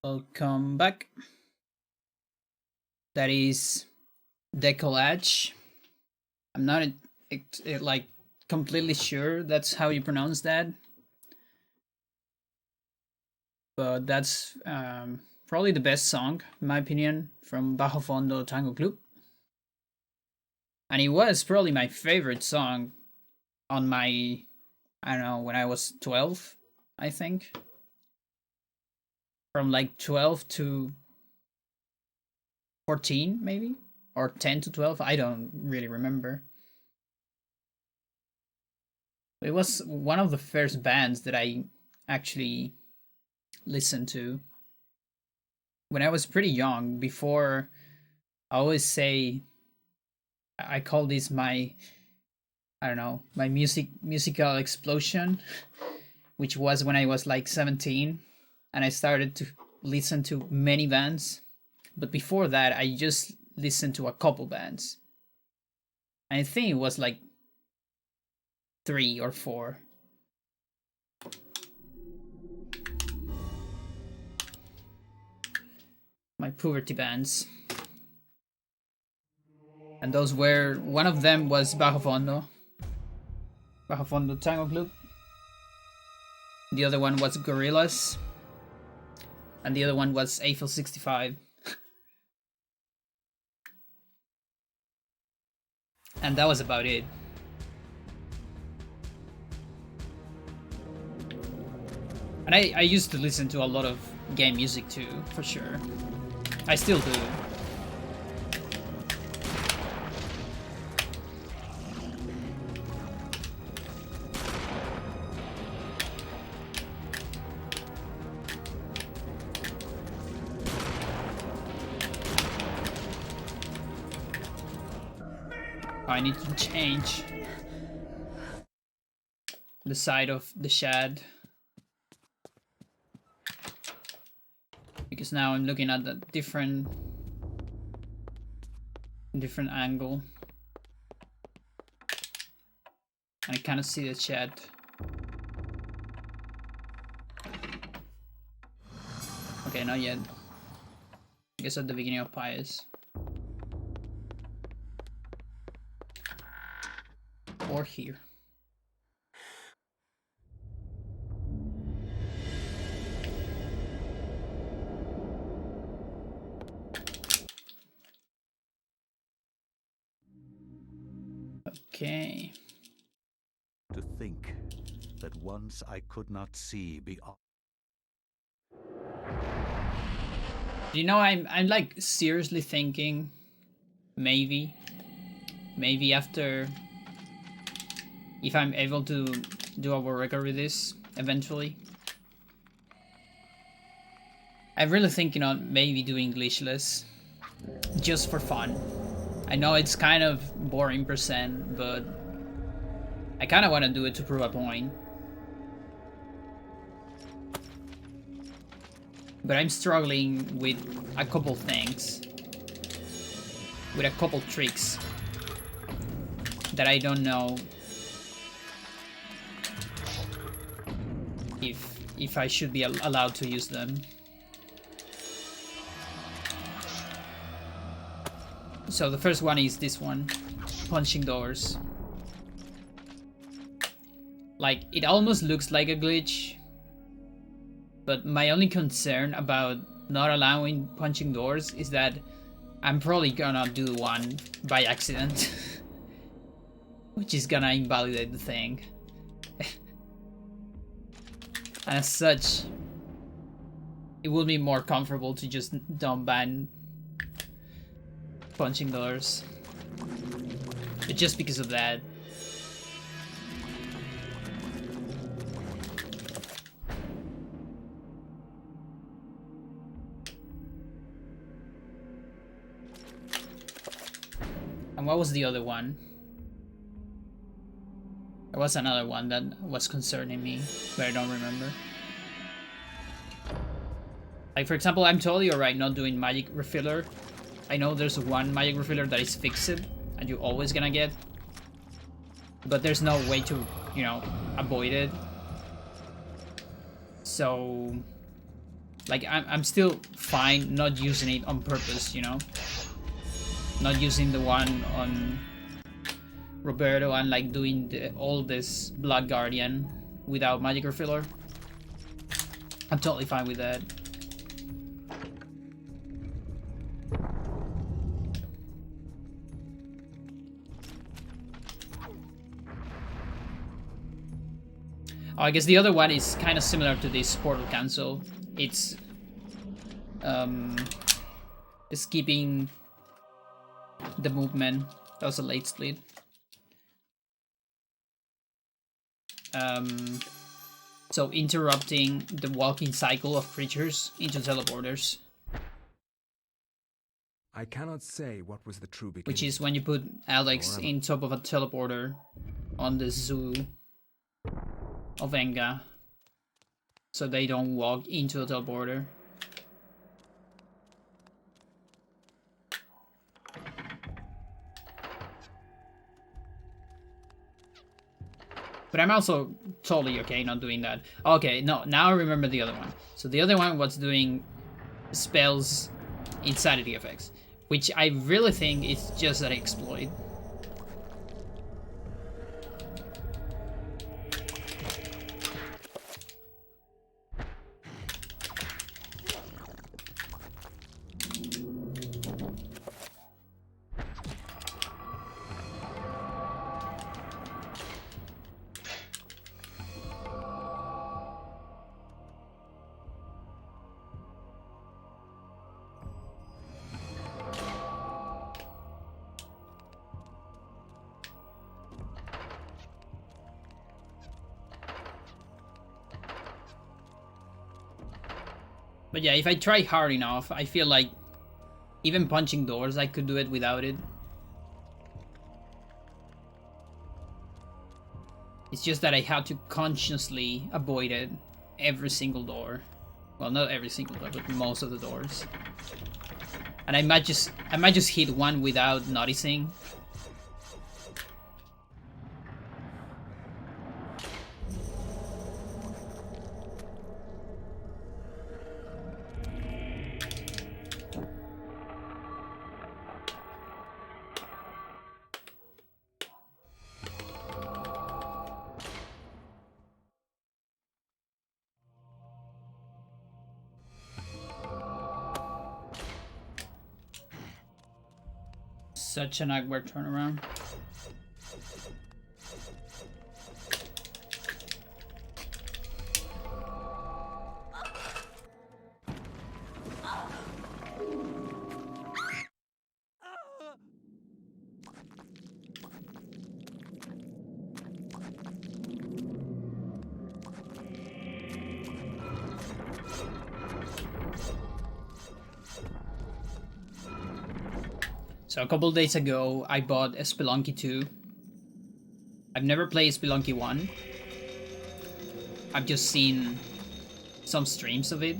Welcome back. That is decollage. I'm not like completely sure that's how you pronounce that, but that's probably the best song, in my opinion, from Bajo Fondo Tango Club. And it was probably my favorite song on my, I don't know, when I was 12, I think. From like 12 to 14, maybe? Or 10 to 12, I don't really remember. It was one of the first bands that I actually listened to when I was pretty young. Before, I always say I call this my, I don't know, my musical explosion, which was when I was like 17 and I started to listen to many bands. But before that, I just listened to a couple bands. I think it was like three or four. My puberty bands. And those were, one of them was Bajo Fondo. Bajo Fondo Tango Club. The other one was Gorillaz. And the other one was Eiffel 65. And that was about it. And I used to listen to a lot of game music too, for sure. I still do. I need to change the side of the shad, because now I'm looking at a different angle and I kind of see the shad. Okay, not yet. I guess at the beginning of Pious. Or here. Okay. To think that once I could not see beyond. You know, I'm like seriously thinking maybe after, if I'm able to do a world record with this eventually, I'm really thinking on maybe doing glitchless just for fun. I know it's kind of boring percent, but I kind of want to do it to prove a point. But I'm struggling with a couple things, with a couple tricks that I don't know if I should be allowed to use them. So the first one is this one, punching doors. Like, it almost looks like a glitch, but my only concern about not allowing punching doors is that I'm probably gonna do one by accident, which is gonna invalidate the thing. And as such, it will be more comfortable to just don't ban punching doors. But just because of that. And what was the other one? There was another one that was concerning me, but I don't remember. Like, for example, I'm totally alright not doing magic refiller. I know there's one magic refiller that is fixed, and you're always gonna get. But there's no way to, you know, avoid it. So Like, I'm still fine not using it on purpose, you know? Not using the one on Roberto and like doing all this Blood Guardian without magic or filler. I'm totally fine with that. Oh, I guess the other one is kind of similar to this portal cancel. It's skipping the movement. That was a late split. So interrupting the walking cycle of creatures into teleporters. I cannot say what was the true beginning. Which is when you put Alex in top of a teleporter on the zoo of Enga, so they don't walk into the teleporter. But I'm also totally okay not doing that. Okay, no, now I remember the other one. So the other one was doing spells inside of the effects, which I really think is just an exploit. But yeah, if I try hard enough, I feel like even punching doors, I could do it without it. It's just that I have to consciously avoid it every single door. Well, not every single door, but most of the doors. And I might just hit one without noticing. Such an awkward turnaround. So a couple days ago, I bought a Spelunky 2. I've never played Spelunky 1. I've just seen some streams of it.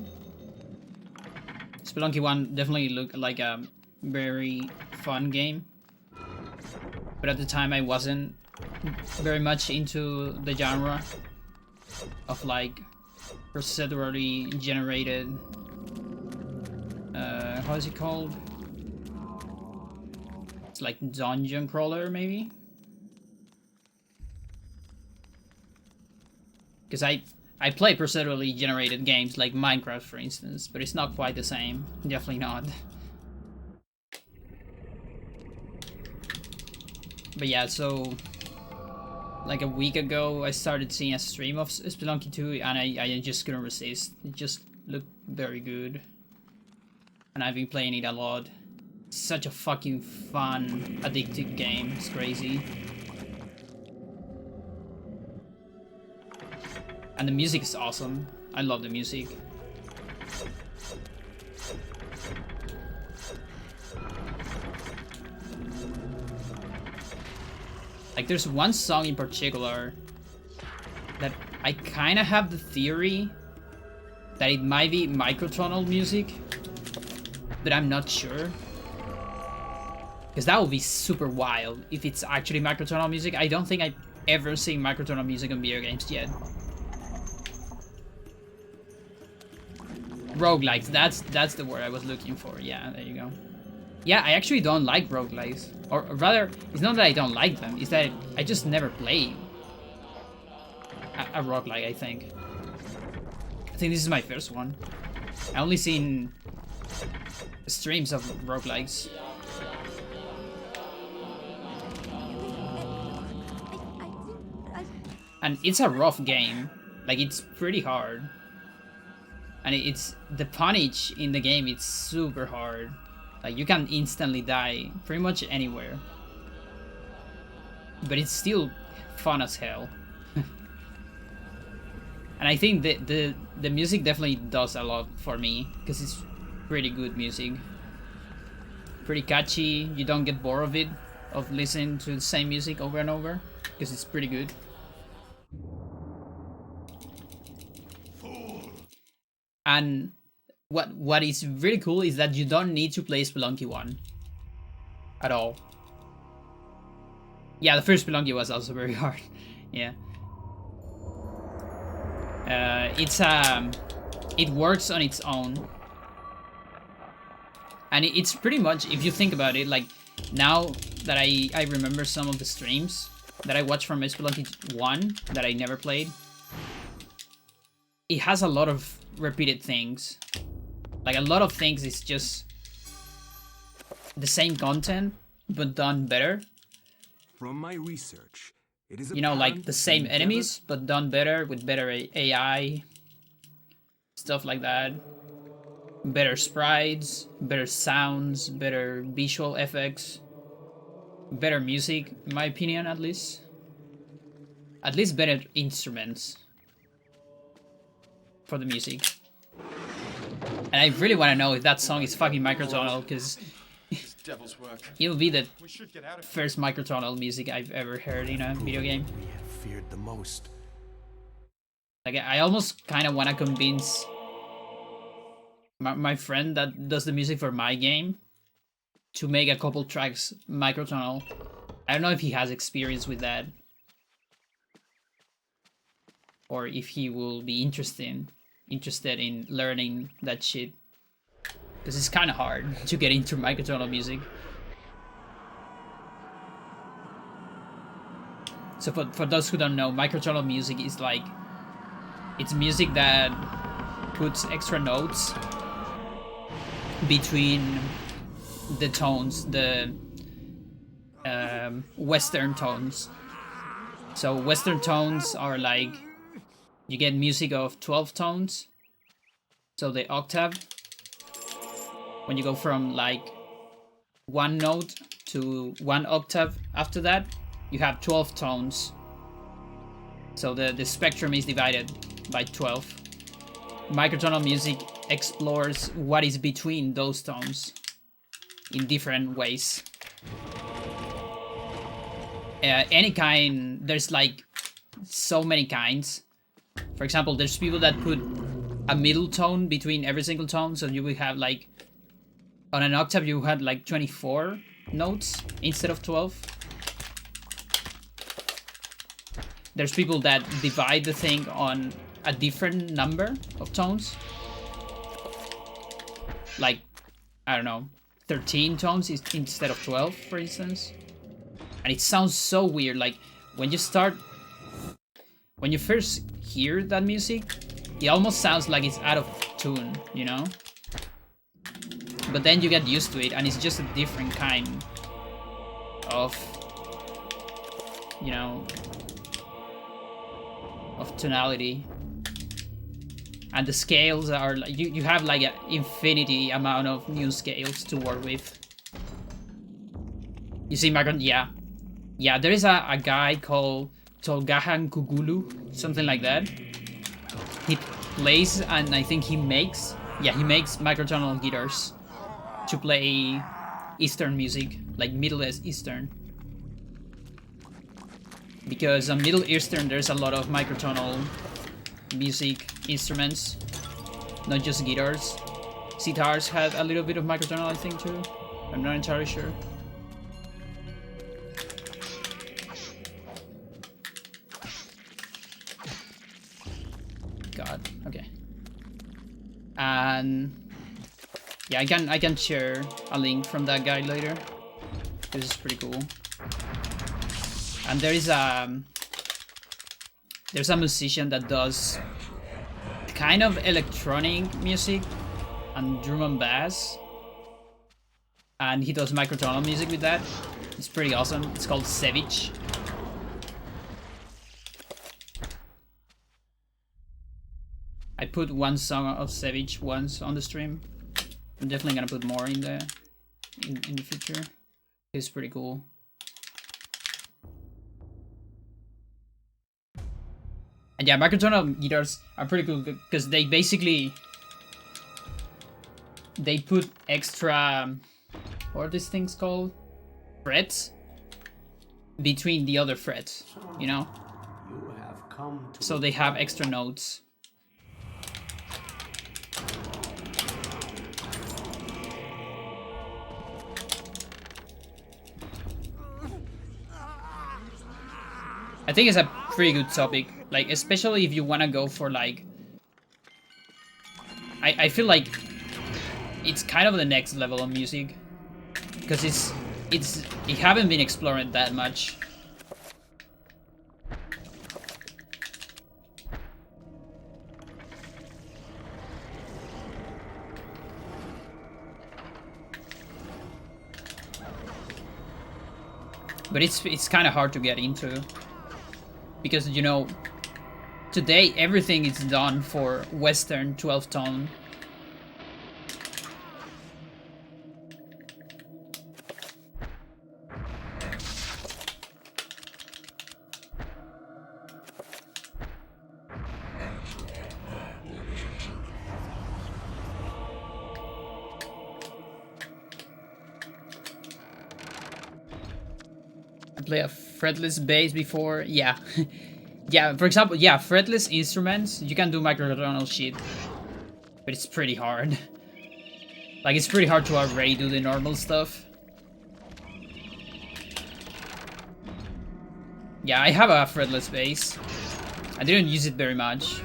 Spelunky 1 definitely looked like a very fun game. But at the time I wasn't very much into the genre of like procedurally generated... how is it called? Like dungeon crawler, maybe? Because I play procedurally generated games like Minecraft, for instance, but it's not quite the same. Definitely not. But yeah, so like a week ago I started seeing a stream of Spelunky 2 and I just couldn't resist. It just looked very good. And I've been playing it a lot. Such a fucking fun, addictive game. It's crazy. And the music is awesome. I love the music. Like, there's one song in particular that I kind of have the theory that it might be microtonal music, but I'm not sure. Because that would be super wild if it's actually microtonal music. I don't think I've ever seen microtonal music in video games yet. Roguelikes, that's the word I was looking for. Yeah, there you go. Yeah, I actually don't like roguelikes. Or rather, it's not that I don't like them, it's that I just never play a roguelike, I think. I think this is my first one. I only seen streams of roguelikes. And it's a rough game. Like, it's pretty hard. And it's the punish in the game, it's super hard. Like, you can instantly die pretty much anywhere. But it's still fun as hell. And I think the music definitely does a lot for me, because it's pretty good music. Pretty catchy, you don't get bored of it, of listening to the same music over and over, because it's pretty good. And what is really cool is that you don't need to play Spelunky 1 at all. Yeah, the first Spelunky was also very hard. Yeah. It works on its own. And it's pretty much, if you think about it, like, now that I remember some of the streams that I watched from Spelunky 1 that I never played, it has a lot of repeated things. Like, a lot of things is just the same content, but done better. From my research, it is, you know, like the same enemies, but done better with better AI, stuff like that. Better sprites, better sounds, better visual effects, better music, in my opinion, at least. At least better instruments for the music. And I really want to know if that song is fucking microtonal, because it'll be the first microtonal music I've ever heard in a video game. We have feared the most. Like, I almost kind of want to convince my friend that does the music for my game to make a couple tracks microtonal. I don't know if he has experience with that, or if he will be interested in learning that shit, because it's kind of hard to get into microtonal music. So for those who don't know, microtonal music is like, it's music that puts extra notes between the tones, the Western tones. So Western tones are like, you get music of 12 tones. So the octave, when you go from like one note to one octave after that, you have 12 tones. So the spectrum is divided by 12. Microtonal music explores what is between those tones in different ways. Any kind, there's like so many kinds. For example, there's people that put a middle tone between every single tone, so you will have like, on an octave you had like 24 notes instead of 12. There's people that divide the thing on a different number of tones. Like, I don't know, 13 tones instead of 12, for instance. And it sounds so weird. Like, when you first hear that music, it almost sounds like it's out of tune, you know? But then you get used to it, and it's just a different kind of, you know, of tonality. And the scales are like, you have like an infinity amount of new scales to work with. You see, Macron, yeah, there is a guy called Tolgahan Kugulu, something like that. He plays, and I think he makes microtonal guitars to play Eastern music, like Middle Eastern. Because on Middle Eastern there's a lot of microtonal music instruments, not just guitars. Sitars have a little bit of microtonal, I think, too. I'm not entirely sure. God, okay. And yeah, I can share a link from that guy later. This is pretty cool. And there's a musician that does kind of electronic music and drum and bass, and he does microtonal music with that. It's pretty awesome. It's called Savage. I put one song of Savage once on the stream. I'm definitely gonna put more in the future. It's pretty cool. And yeah, microtonal guitars are pretty cool because they basically put extra, what are these things called? Frets between the other frets, you know? You have come to so they have extra notes. I think it's a pretty good topic, like especially if you want to go for like, I feel like it's kind of the next level of music because it haven't been explored that much. But it's kind of hard to get into because, you know, today everything is done for Western 12 tone. Play a fretless bass before, yeah. Yeah, for example, yeah, fretless instruments, you can do microtonal shit, but it's pretty hard. Like, it's pretty hard to already do the normal stuff. Yeah, I have a fretless bass. I didn't use it very much.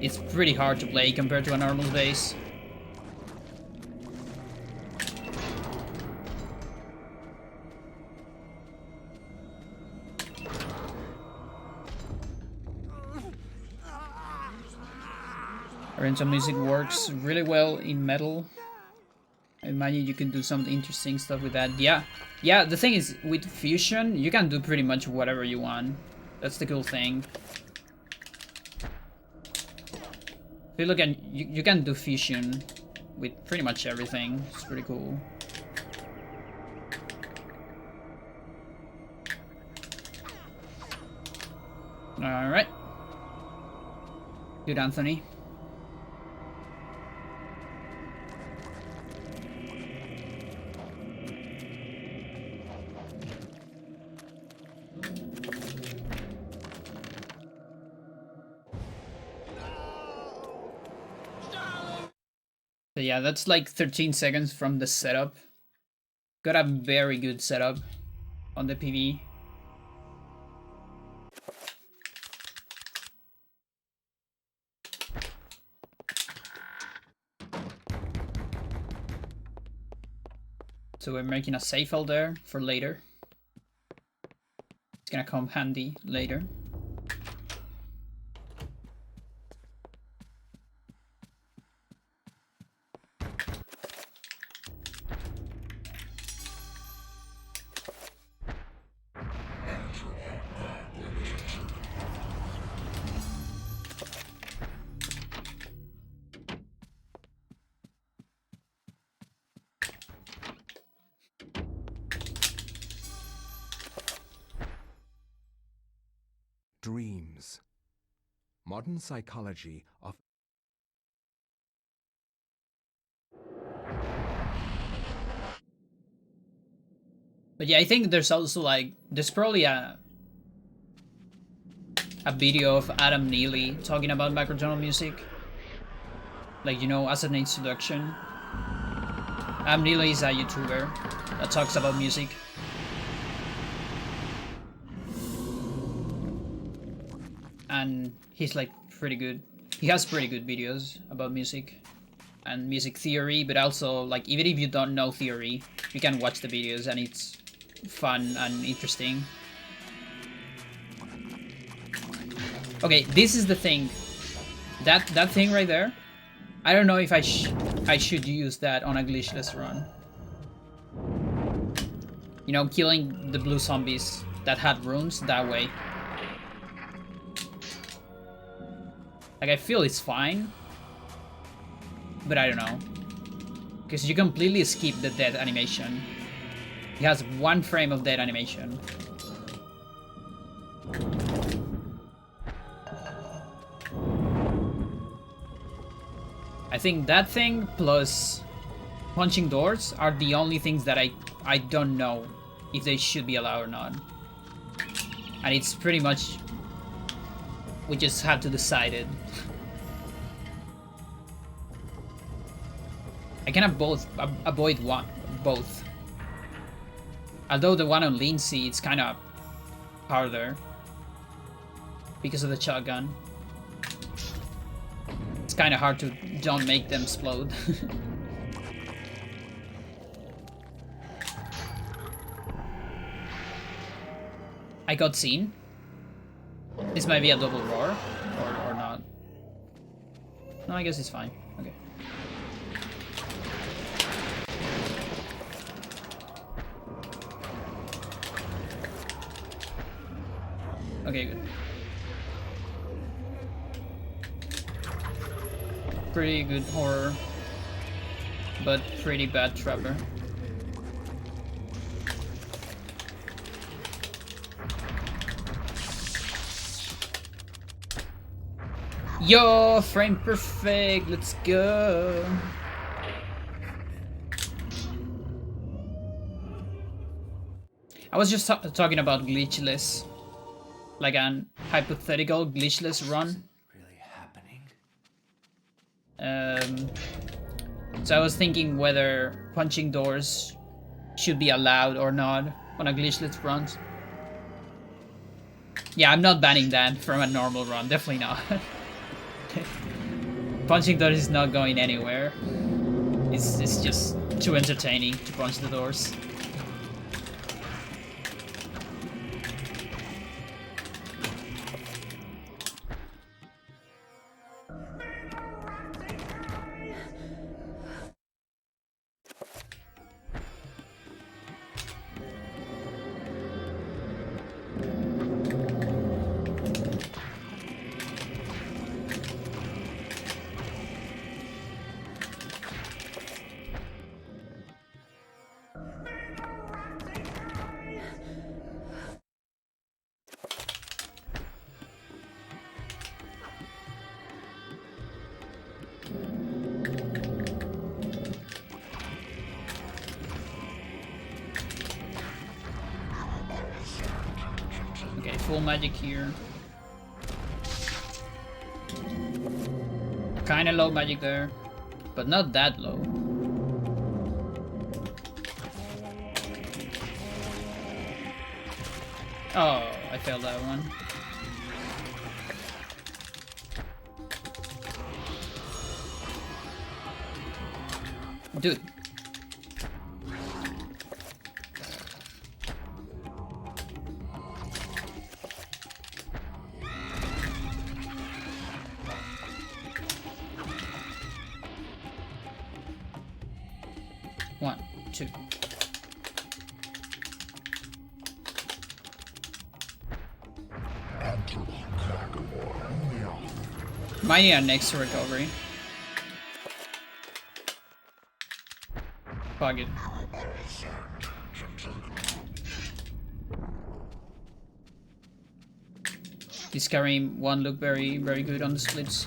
It's pretty hard to play compared to a normal bass. Oriental music works really well in metal. I imagine you can do some interesting stuff with that. Yeah, yeah. The thing is, with fusion, you can do pretty much whatever you want. That's the cool thing. If you look at, you can do fusion with pretty much everything. It's pretty cool. All right. Good, Anthony. So yeah, that's like 13 seconds from the setup. Got a very good setup on the PV. So we're making a save file there for later. It's gonna come handy later. Dreams. Modern psychology of But yeah, I think there's also like, there's probably a video of Adam Neely talking about microtonal music. Like, you know, as an introduction. Adam Neely is a YouTuber that talks about music. And he's like pretty good. He has pretty good videos about music and music theory, but also, like, even if you don't know theory, you can watch the videos and it's fun and interesting. Okay, this is the thing. That thing right there, I don't know if I should use that on a glitchless run. You know, killing the blue zombies that had runes that way. Like, I feel it's fine, but I don't know. Because you completely skip the death animation. It has 1 frame of death animation. I think that thing plus punching doors are the only things that I don't know if they should be allowed or not. And it's pretty much, we just have to decide it. I cannot avoid both. Although the one on Lindsay, it's kind of harder because of the shotgun. It's kind of hard to don't make them explode. I got seen. This might be a double roar, or not. No, I guess it's fine. Okay. Okay, good. Pretty good horror, but pretty bad trapper. Yo, frame perfect, let's go. I was just talking about glitchless, like an hypothetical glitchless run. Really happening? So I was thinking whether punching doors should be allowed or not on a glitchless run. Yeah, I'm not banning that from a normal run, definitely not. Punching doors is not going anywhere. It's just too entertaining to punch the doors. Okay, full magic here. Kinda low magic there, but not that low. Oh, I failed that one. Dude. One, two. Might need a next recovery. Fuck it. This Karim one look very good on the splits.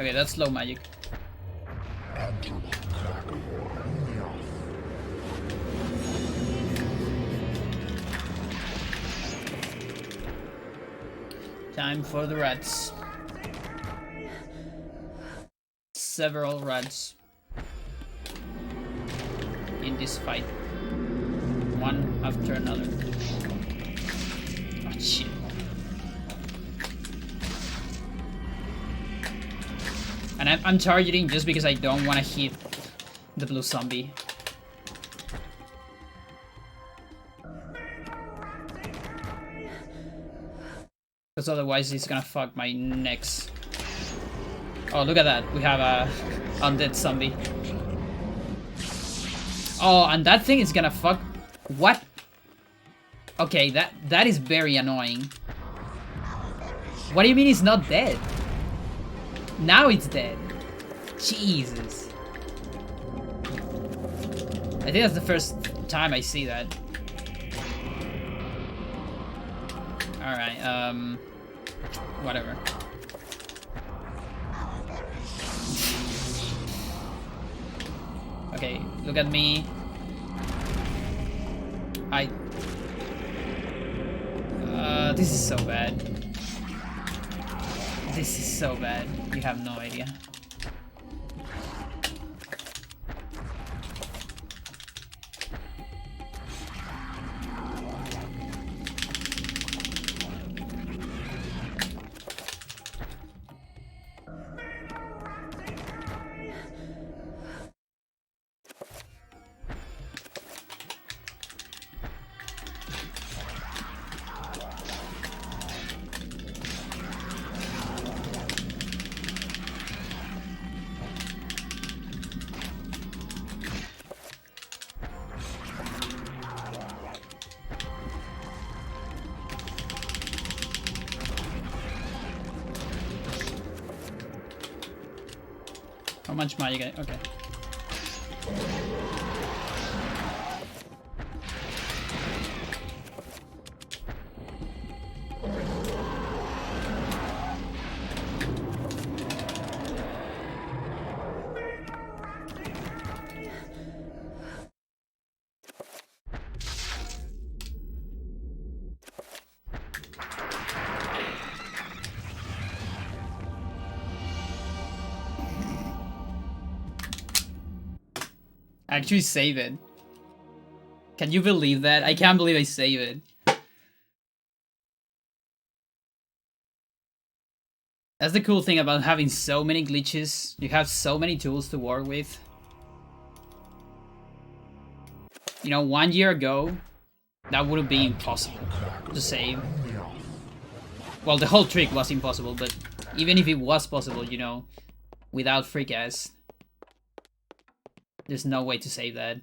Okay, that's low magic. Time for the rats. Several rats in this fight. One after another. Oh shit. And I'm targeting just because I don't want to hit the blue zombie. Because otherwise he's gonna fuck my next. Oh, look at that. We have a undead zombie. Oh, and that thing is gonna fuck. What? Okay, that is very annoying. What do you mean it's not dead? Now it's dead. Jesus. I think that's the first time I see that. Alright, whatever. Okay, look at me. This is so bad. This is so bad. You have no idea. How much magic? Okay. Actually save it. Can you believe that? I can't believe I save it. That's the cool thing about having so many glitches. You have so many tools to work with. You know, 1 year ago, that would have been impossible to save. Well, the whole trick was impossible, but even if it was possible, you know, without freak ass, there's no way to save that.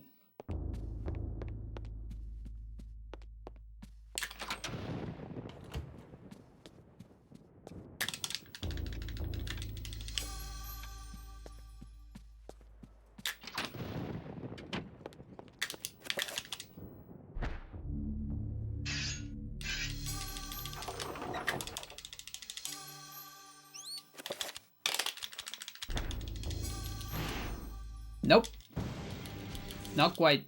Nope. Not quite.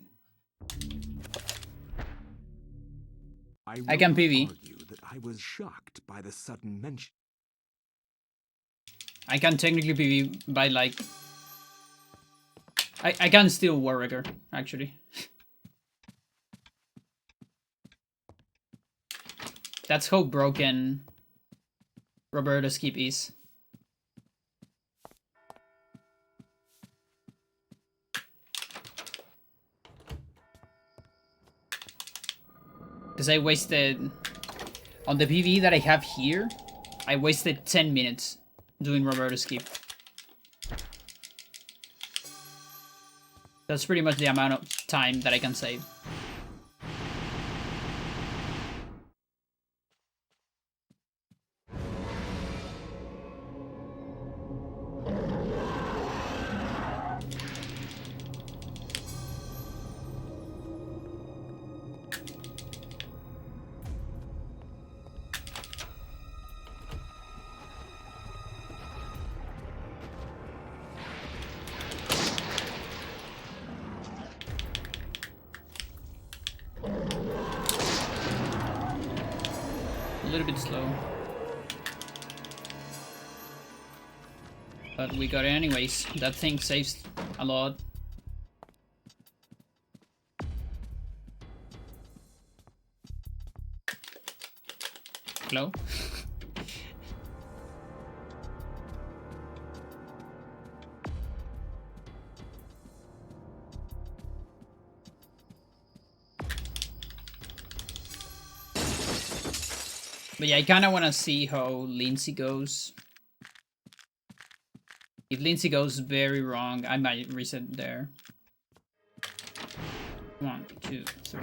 I can PV. That I was shocked by the sudden mention. I can technically PV by like... I can steal War Wrecker, actually. That's how broken Roberto Skip is. Because I wasted... On the PV that I have here, I wasted 10 minutes doing Roberto Skip. That's pretty much the amount of time that I can save. little bit slow. But we got it anyways. That thing saves a lot. Hello? But yeah, I kind of want to see how Lindsay goes. If Lindsay goes very wrong, I might reset there. 1, 2, 3.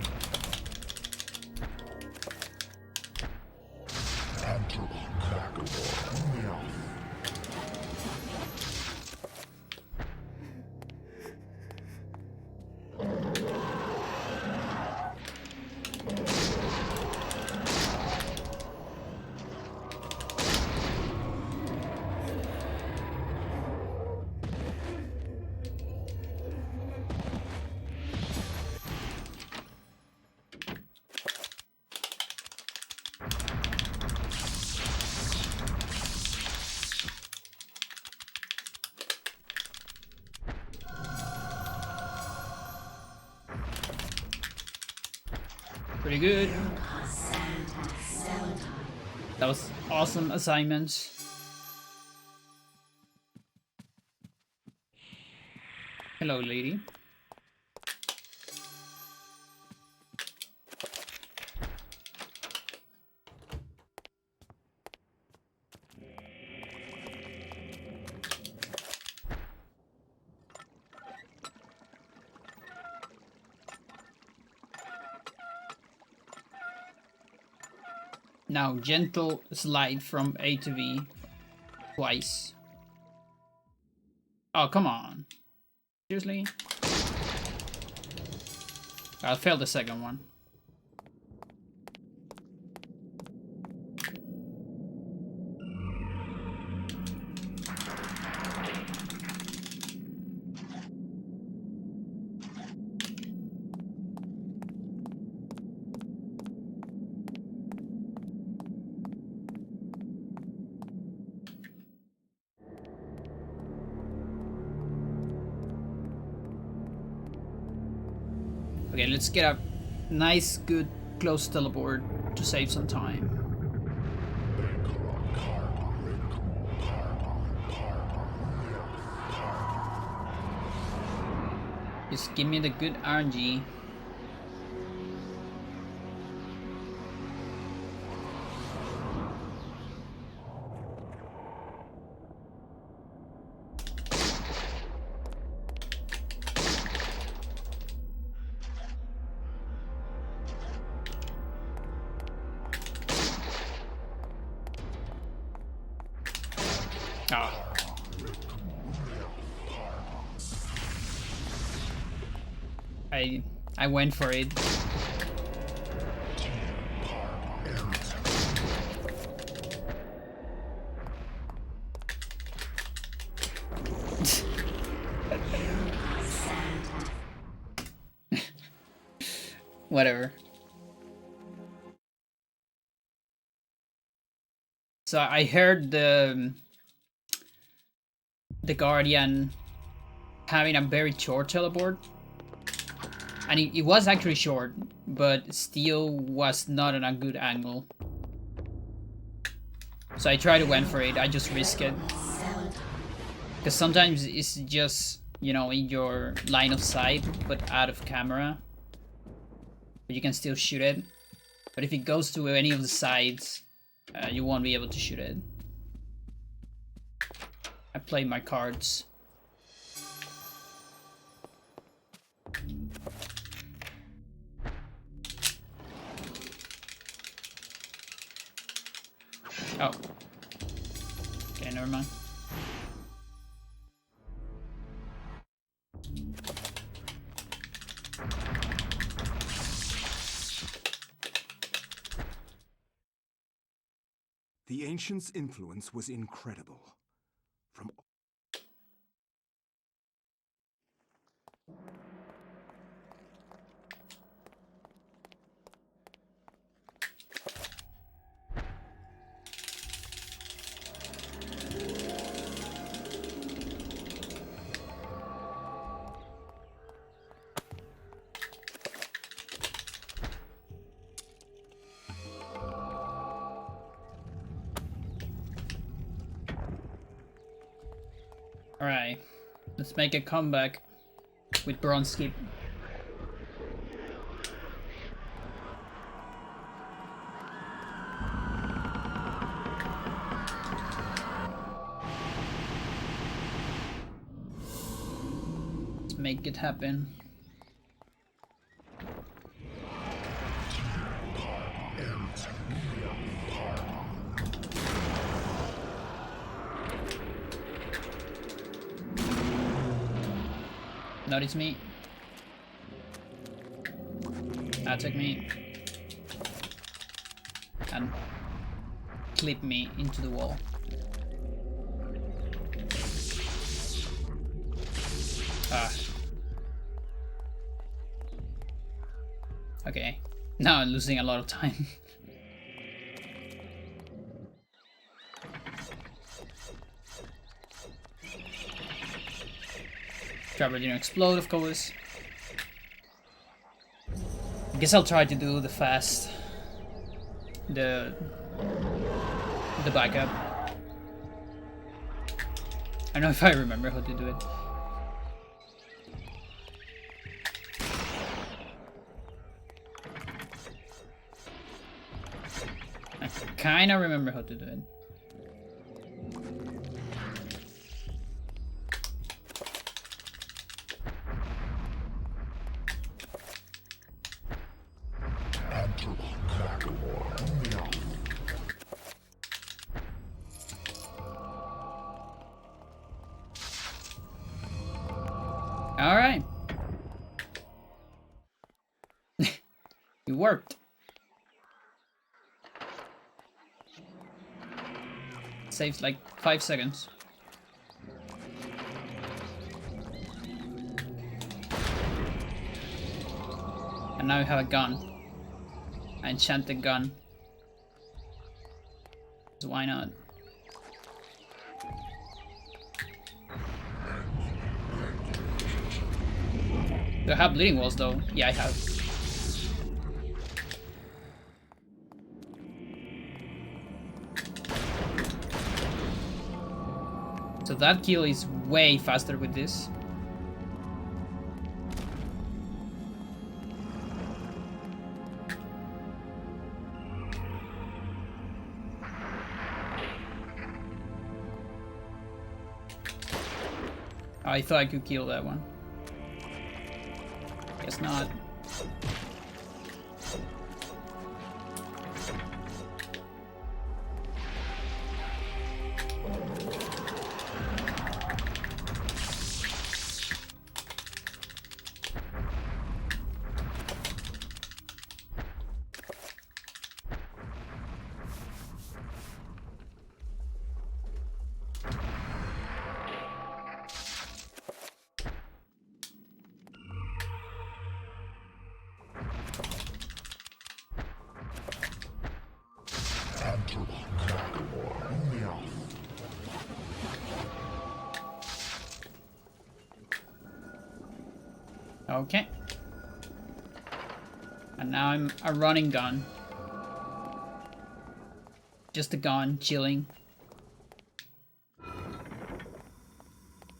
Pretty good. That was awesome assignments. Hello, lady. Now, gentle slide from A to B twice. Oh, come on. Seriously? I'll fail the second one. Okay, let's get a nice, good, close teleport to save some time. Just give me the good RNG. Ah. I went for it. Whatever. So I heard the Guardian having a very short teleport. And it was actually short, but still was not on a good angle. So I tried to went for it, I just risk it. Because sometimes it's just, you know, in your line of sight, but out of camera. But you can still shoot it. But if it goes to any of the sides, you won't be able to shoot it. I play my cards. Oh. Okay, never mind. The ancients' influence was incredible. From Alright, let's make a comeback with Bronze Skip. Let's make it happen. Notice me. Attack me. And clip me into the wall. Ah. Okay. Now I'm losing a lot of time. Trapper didn't explode, of course. I guess I'll try to do the fast, the backup. I don't know if I remember how to do it. I kinda remember how to do it. Alright. It worked. Saves like 5 seconds. And now we have a gun. An enchanted gun. So why not? Do I have bleeding walls though? Yeah, I have. So that kill is way faster with this. I thought I could kill that one. Guess not. Okay. And now I'm a running gun. Just a gun, chilling.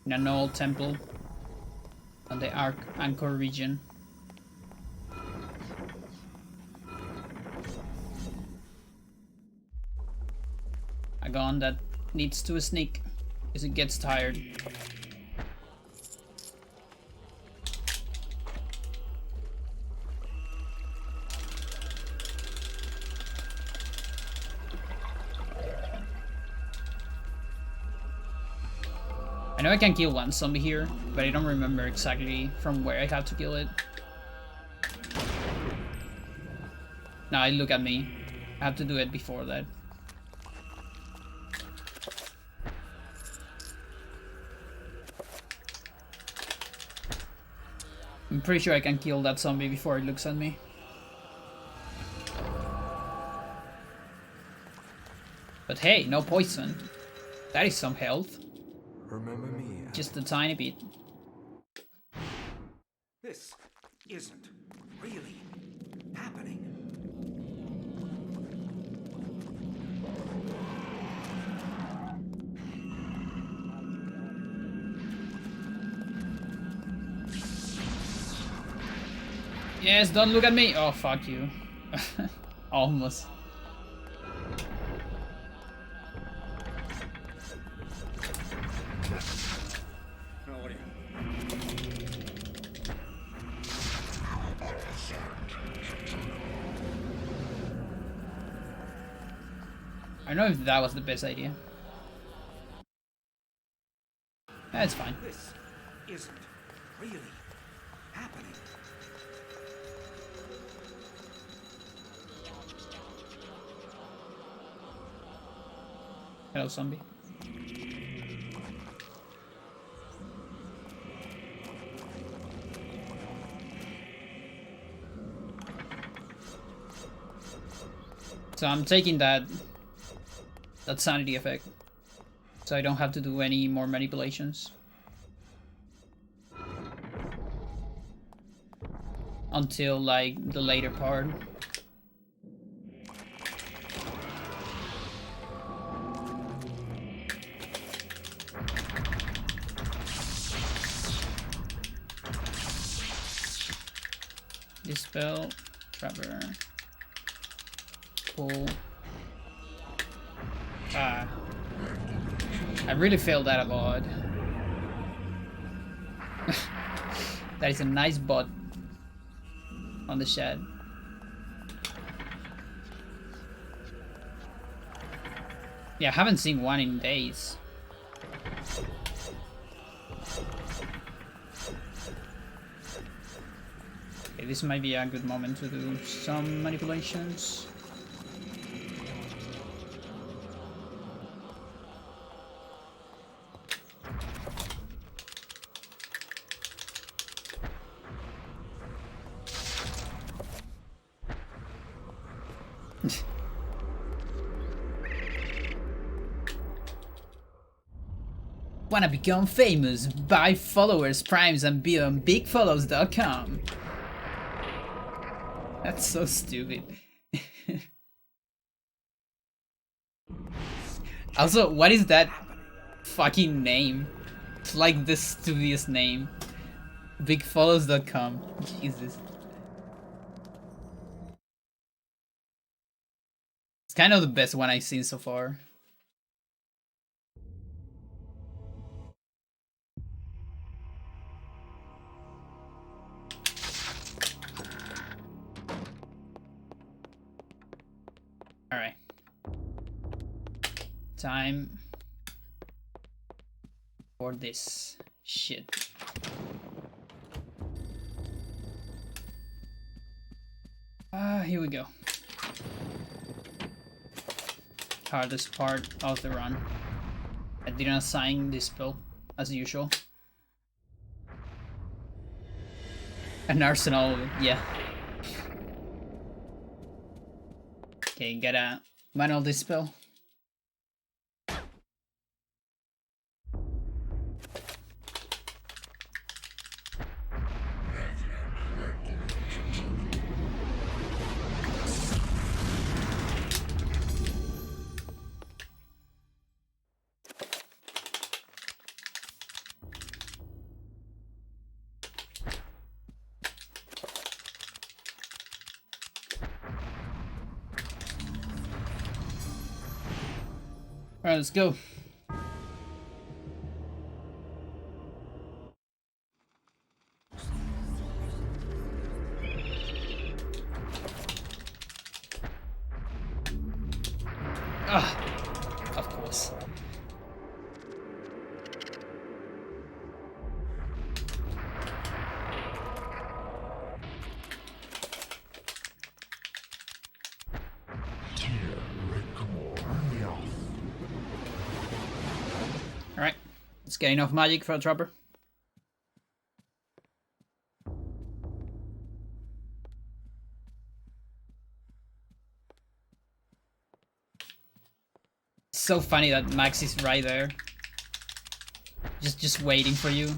In an old temple. On the Anchor region. A gun that needs to sneak because it gets tired. I know I can kill one zombie here, but I don't remember exactly from where I have to kill it. Now look at me. I have to do it before that. I'm pretty sure I can kill that zombie before it looks at me. But hey, no poison. That is some health. Remember me? Just a tiny bit. This isn't really happening. Yes, don't look at me. Oh, fuck you. Almost. I don't know if that was the best idea. That's fine. This isn't really happening. Hello, zombie. So I'm taking that sanity effect, so I don't have to do any more manipulations until like the later part. Dispel, Trapper, pull. Ah, I really failed that a lot. That is a nice bot on the shed. Yeah, I haven't seen one in days. Okay, this might be a good moment to do some manipulations. Wanna become famous? Buy followers, primes, and be on bigfollows.com. That's so stupid. Also, what is that fucking name? It's like the stupidest name. Bigfollows.com. Jesus. It's kind of the best one I've seen so far. Alright. Time for this shit. Here we go. Hardest part of the run. I didn't assign this spell, as usual. An arsenal, yeah. Okay, gotta manual dispel. Alright, let's go. Ah, of course. Alright, let's get enough magic for a trapper. It's so funny that Max is right there. Just waiting for you.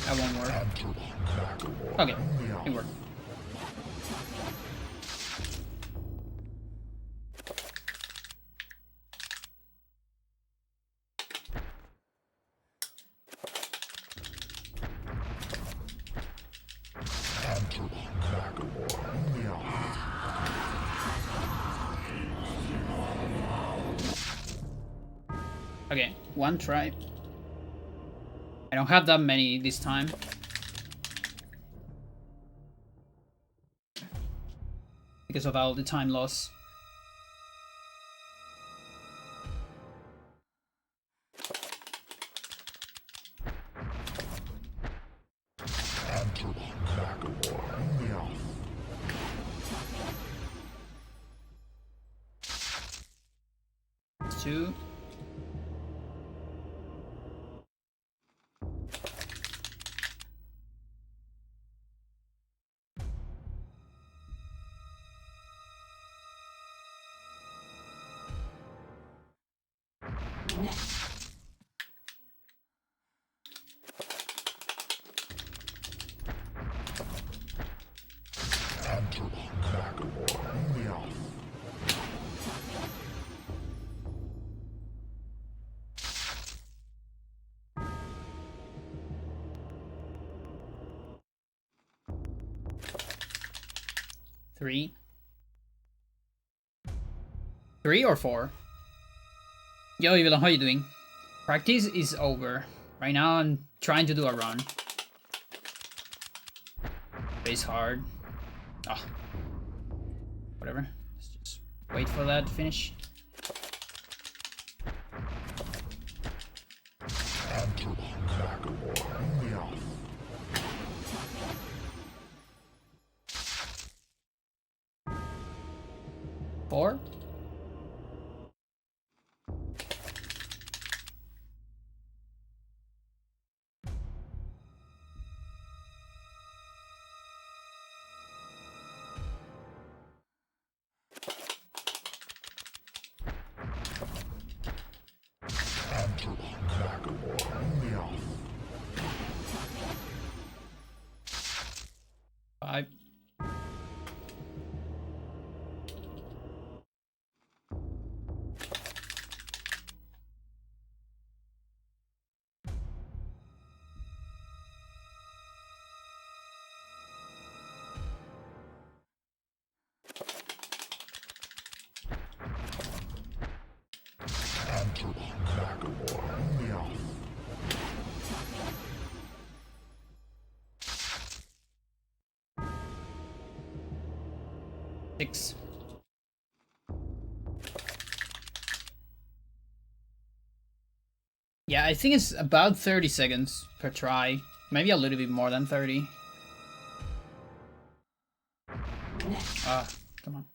That won't work. Okay, it worked. Okay, one try. I don't have that many this time. Because of all the time loss. Two. Three. 3 or 4? Yo, Evelyn, how you doing? Practice is over. Right now I'm trying to do a run. It's hard. Ah. Whatever. Let's just wait for that to finish. Four. Five. Six. Yeah, I think it's about 30 seconds per try. Maybe a little bit more than 30. Ah, come on.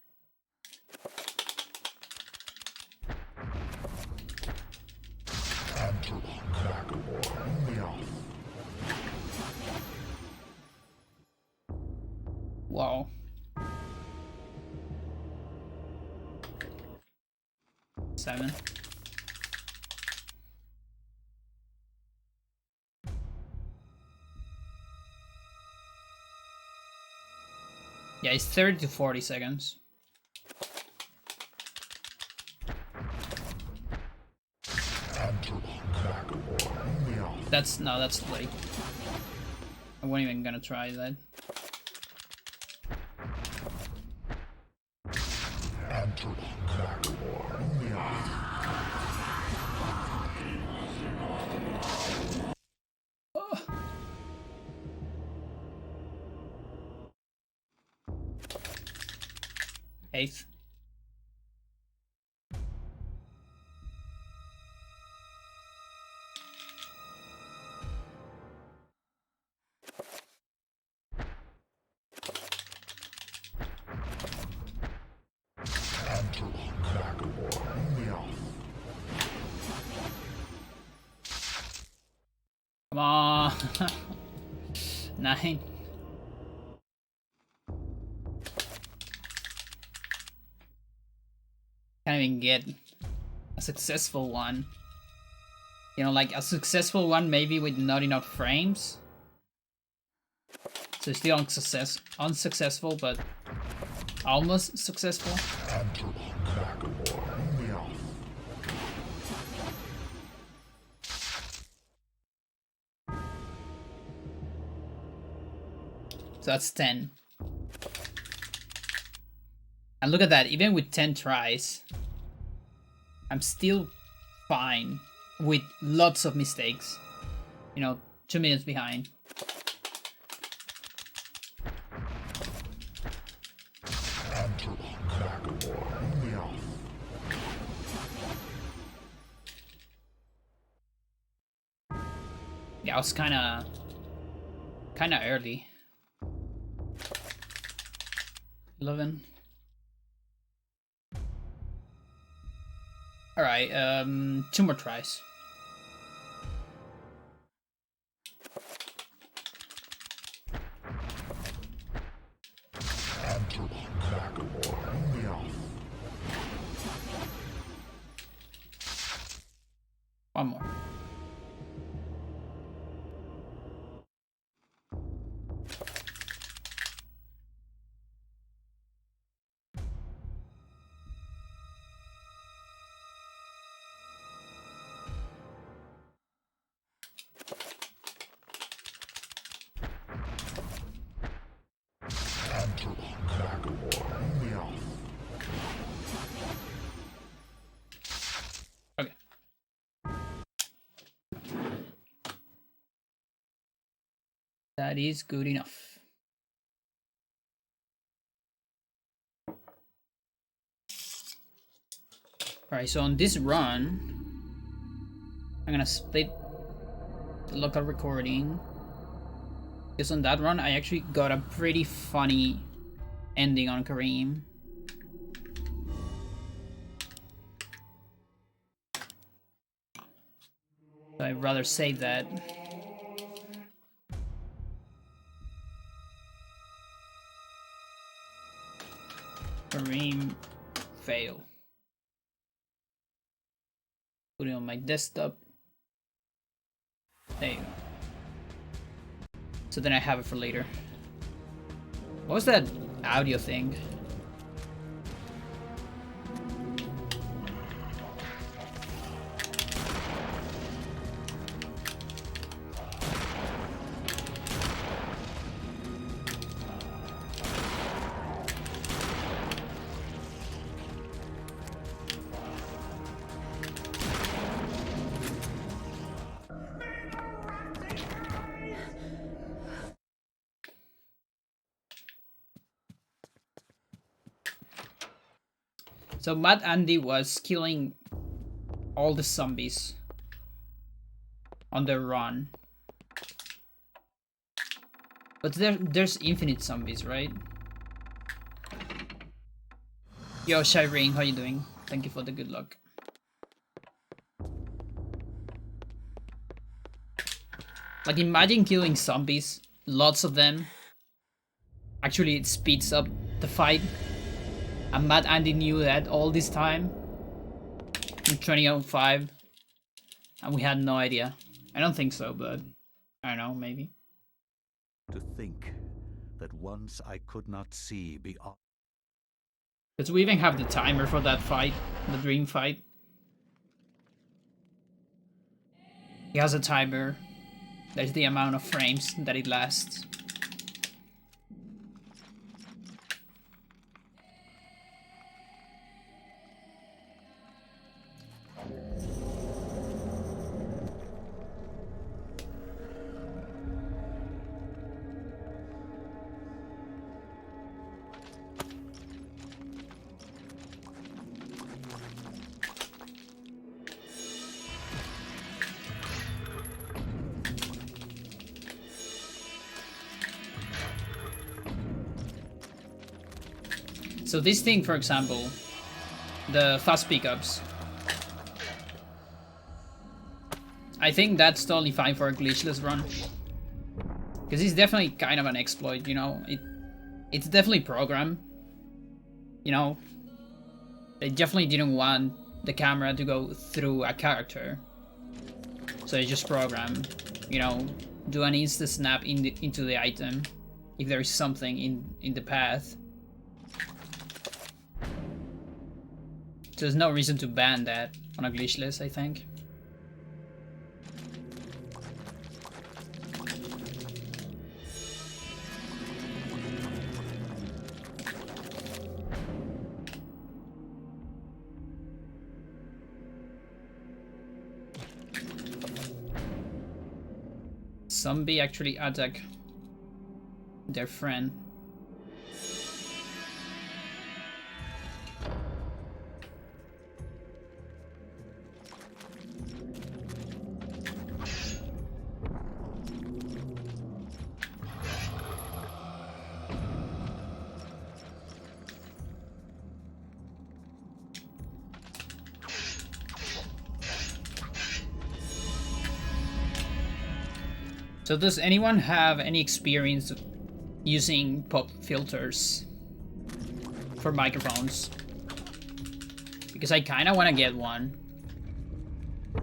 Wow. Seven. Yeah, it's 30 to 40 seconds. That's late. I wasn't even gonna try that. Oh. Eighth. Come on. 9. Can't even get a successful one. You know, like a successful one maybe with not enough frames. So still unsuccessful, but almost successful. So that's 10. And look at that, even with 10 tries, I'm still fine with lots of mistakes. You know, 2 minutes behind. Yeah, I was kinda early. 11. Alright, 2 more tries. One more. Okay. That is good enough. Alright, so on this run, I'm gonna split the local recording. Because on that run, I actually got a pretty funny ending on Kareem. So I'd rather save that. Kareem fail. Put it on my desktop. There you go. So then I have it for later. What was that audio thing? So Mad Andy was killing all the zombies on the run. But there's infinite zombies, right? Yo, Shireen, how you doing? Thank you for the good luck. Like, imagine killing zombies, lots of them. Actually, it speeds up the fight. And Mad Andy knew that all this time. In 2005. And we had no idea. I don't think so, but I don't know, maybe. To think that once I could not see beyond. Because we even have the timer for that fight, the dream fight. He has a timer. There's the amount of frames that it lasts. So this thing, for example, the fast pickups, I think that's totally fine for a glitchless run. Because it's definitely kind of an exploit, you know? It's definitely programmed. You know? They definitely didn't want the camera to go through a character. So they just program, you know, do an insta snap into the item if there is something in the path. So there's no reason to ban that on a glitchless, I think. zombie actually attack their friend. So does anyone have any experience using pop filters for microphones? Because I kind of want to get one. I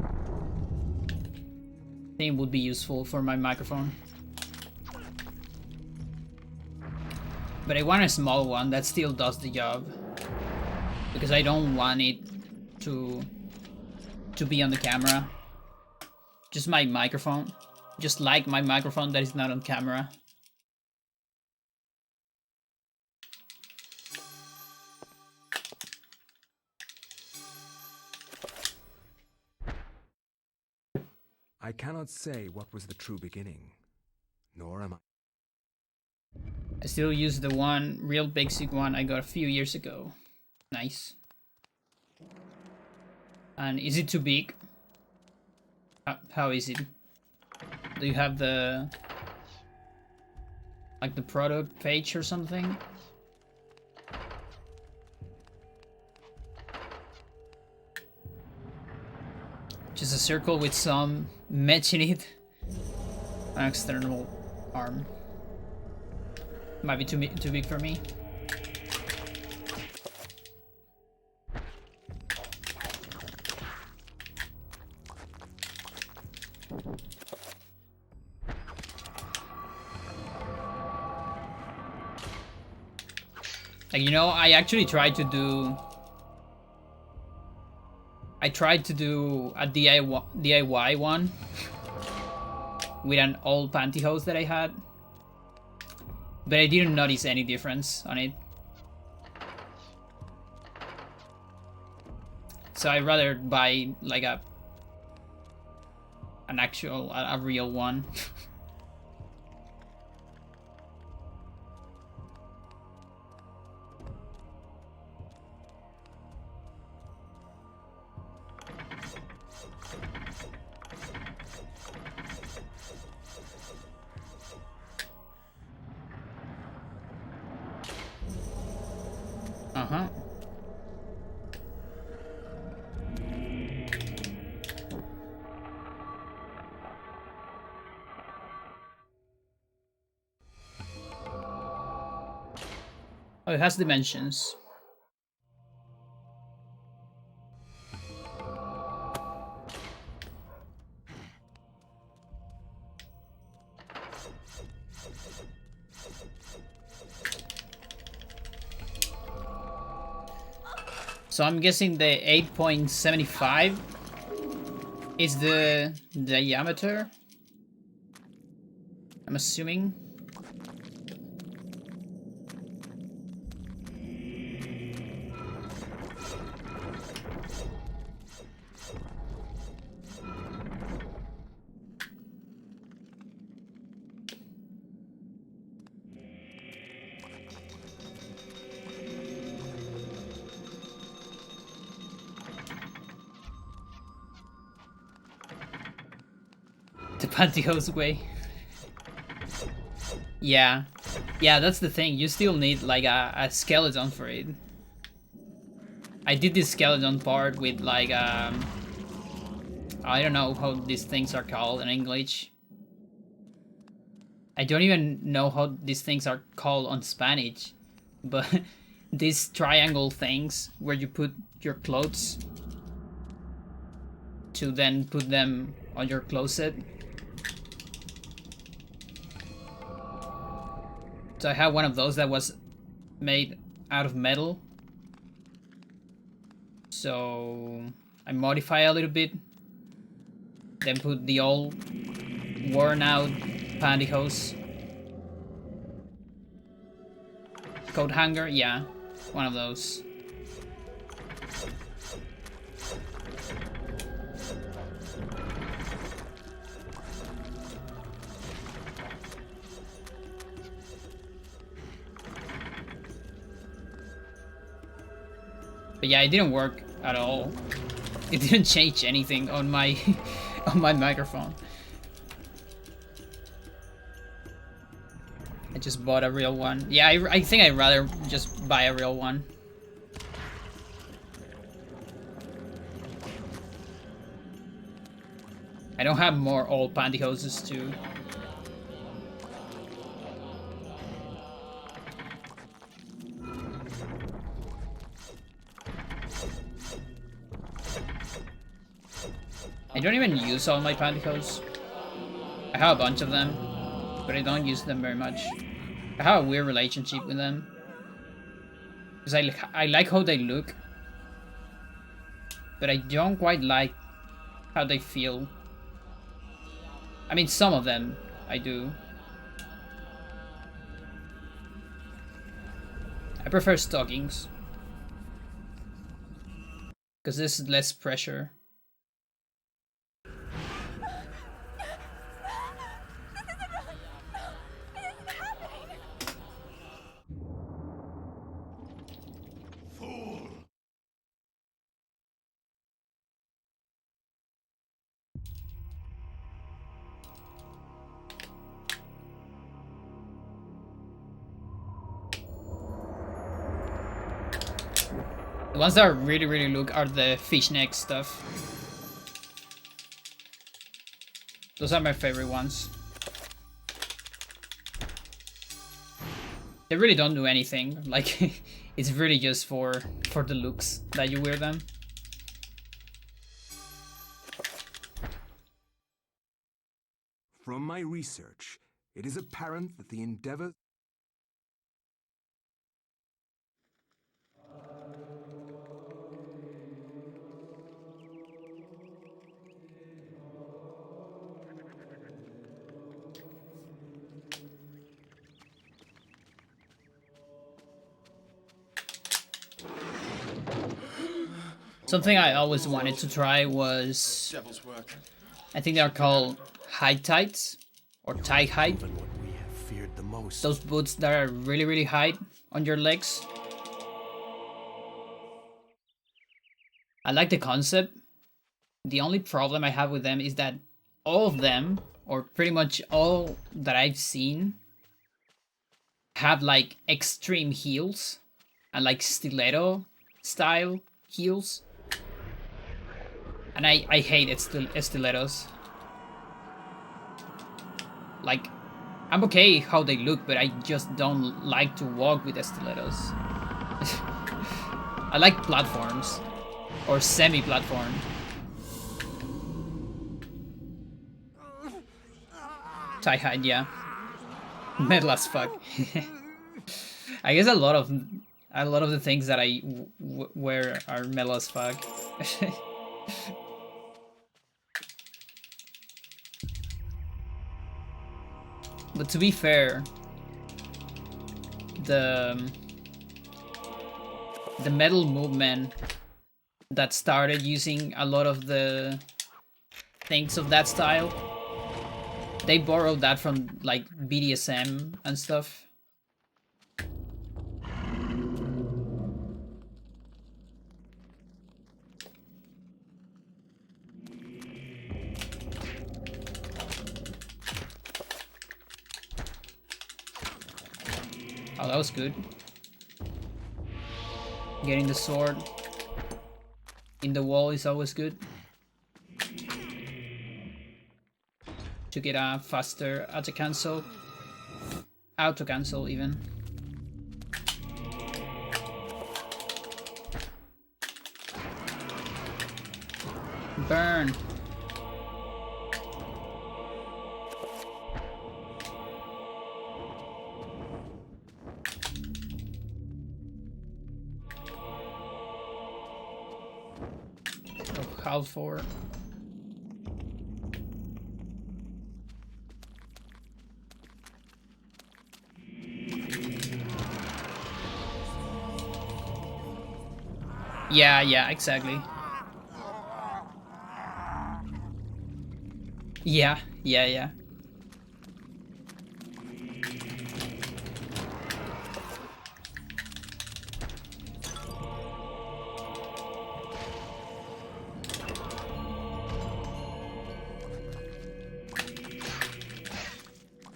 think it would be useful for my microphone. But I want a small one that still does the job. Because I don't want it to be on the camera. Just my microphone. Just like my microphone that is not on camera. I cannot say what was the true beginning, nor am I. I still use the one, real basic one I got a few years ago. Nice. And is it too big? How is it? Do you have the... like the product page or something? Just a circle with some mesh in it. An external arm. Might be too big for me. Like, you know, I actually tried to do... I tried to do a DIY one with an old pantyhose that I had, but I didn't notice any difference on it. So I'd rather buy like an actual, a real one. Uh-huh. Oh, it has dimensions. So I'm guessing the 8.75 is the diameter. I'm assuming. The pantyhose way. Yeah. Yeah, that's the thing. You still need like a skeleton for it. I did this skeleton part with like I don't know how these things are called in English. I don't even know how these things are called on Spanish. But these triangle things where you put your clothes to then put them on your closet. So I have one of those that was made out of metal. So I modify a little bit. Then put the old worn out pantyhose. Coat hanger, yeah. One of those. But yeah, it didn't work at all. It didn't change anything on my on my microphone. I just bought a real one. Yeah, I think I'd rather just buy a real one. I don't have more old pantyhoses too. I don't even use all my pantyhose. I have a bunch of them, but I don't use them very much. I have a weird relationship with them. Because I like how they look, but I don't quite like how they feel. I mean, some of them I do. I prefer stockings, because there's less pressure. The ones that really look are the fishneck stuff. Those are my favorite ones. They really don't do anything. Like, it's really just for the looks that you wear them. From my research, it is apparent that the endeavor... Something I always wanted to try was... Devil's work. I think they're called high tights or tie height. Even what we have feared the most. Those boots that are really high on your legs. I like the concept. The only problem I have with them is that all of them, or pretty much all that I've seen, have like extreme heels and like stiletto style heels. And I hate stilettos. Like, I'm okay how they look, but I just don't like to walk with stilettos. I like platforms. Or semi-platform. Tie-hide, yeah. Metal as fuck. I guess a lot of the things that I wear are metal as fuck. But to be fair, the metal movement that started using a lot of the things of that style, they borrowed that from like BDSM and stuff. Oh, that was good. Getting the sword in the wall is always good. To get a faster auto cancel even. Burn. House for. Yeah, exactly. Yeah.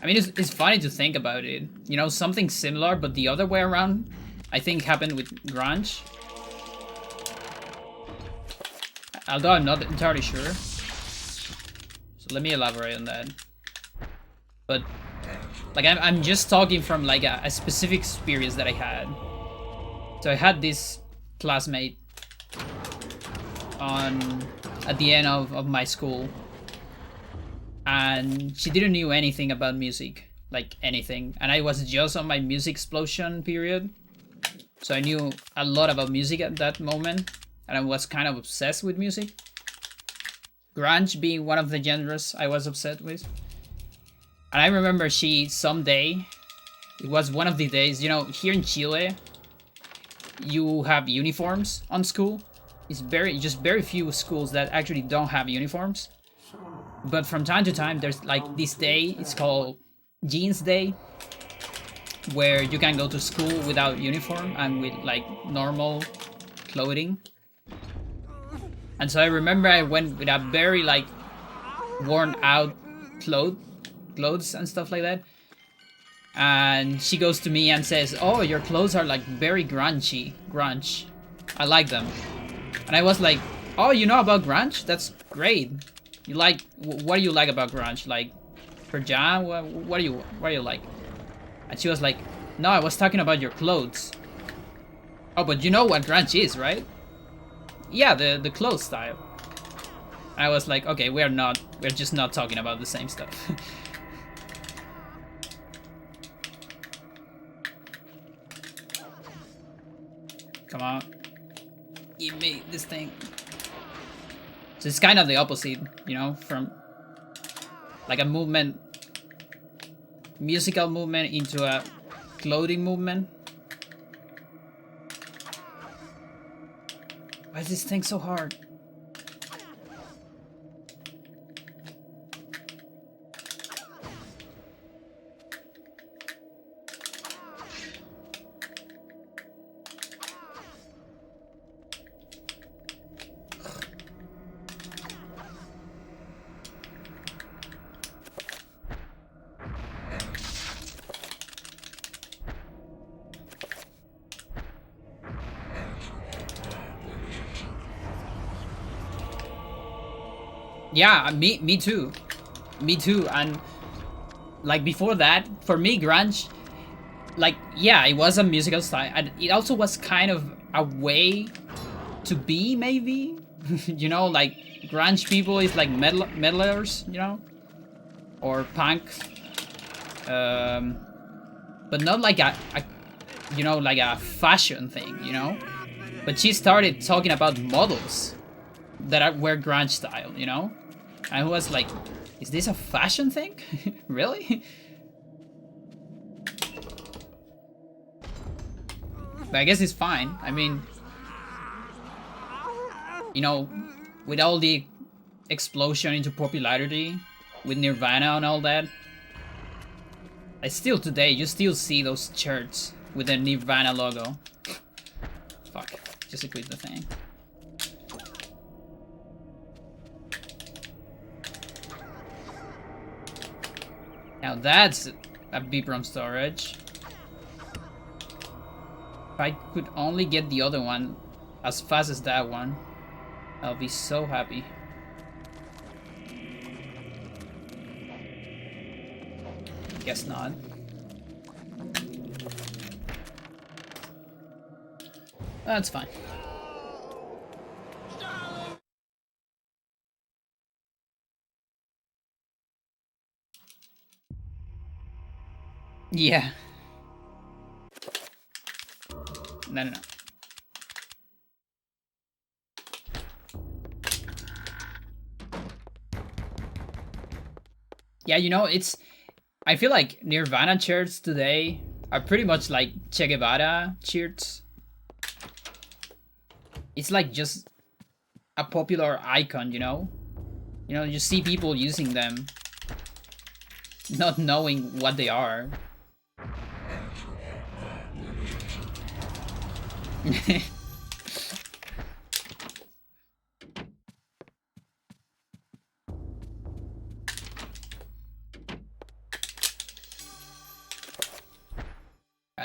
I mean, it's funny to think about it. You know, something similar, but the other way around, I think happened with grunge. Although I'm not entirely sure. So let me elaborate on that. But, like, I'm just talking from, like, a specific experience that I had. So I had this classmate at the end of my school. And she didn't know anything about music. Like, anything. And I was just on my music explosion period. So I knew a lot about music at that moment. And I was kind of obsessed with music. Grunge being one of the genres I was obsessed with. And I remember someday, it was one of the days, you know, here in Chile, you have uniforms on school. It's just very few schools that actually don't have uniforms. But from time to time, there's like this day, it's called Jeans Day, where you can go to school without uniform and with like normal clothing. And so I remember I went with a very like worn out clothes and stuff like that. And she goes to me and says, "Oh, your clothes are like very grunge. I like them." And I was like, "Oh, you know about grunge? That's great. You like, what do you like about grunge? Like, Pearl Jam? What do you like?" And she was like, "No, I was talking about your clothes." "Oh, but you know what grunge is, right?" "Yeah, the clothes style." And I was like, "Okay, we're just not talking about the same stuff." Come on. Give me this thing. So it's kind of the opposite, you know, from like a musical movement into a clothing movement. Why is this thing so hard? Yeah, me too. Me too. And like before that, for me, grunge, like, yeah, it was a musical style. And it also was kind of a way to be, maybe. You know, like grunge people is like metalers, you know? Or punk. But not like a you know, like a fashion thing, you know? But she started talking about models that were grunge style, you know? And I was like, is this a fashion thing? Really? But I guess it's fine. I mean, you know, with all the explosion into popularity, with Nirvana and all that, I still today, you still see those shirts with the Nirvana logo. Fuck, just equip the thing. Now that's a BPROM storage. If I could only get the other one as fast as that one, I'll be so happy. Guess not. That's fine. Yeah. No. Yeah, you know, I feel like Nirvana shirts today are pretty much like Che Guevara shirts. It's like just a popular icon, you know? You know, you see people using them, not knowing what they are.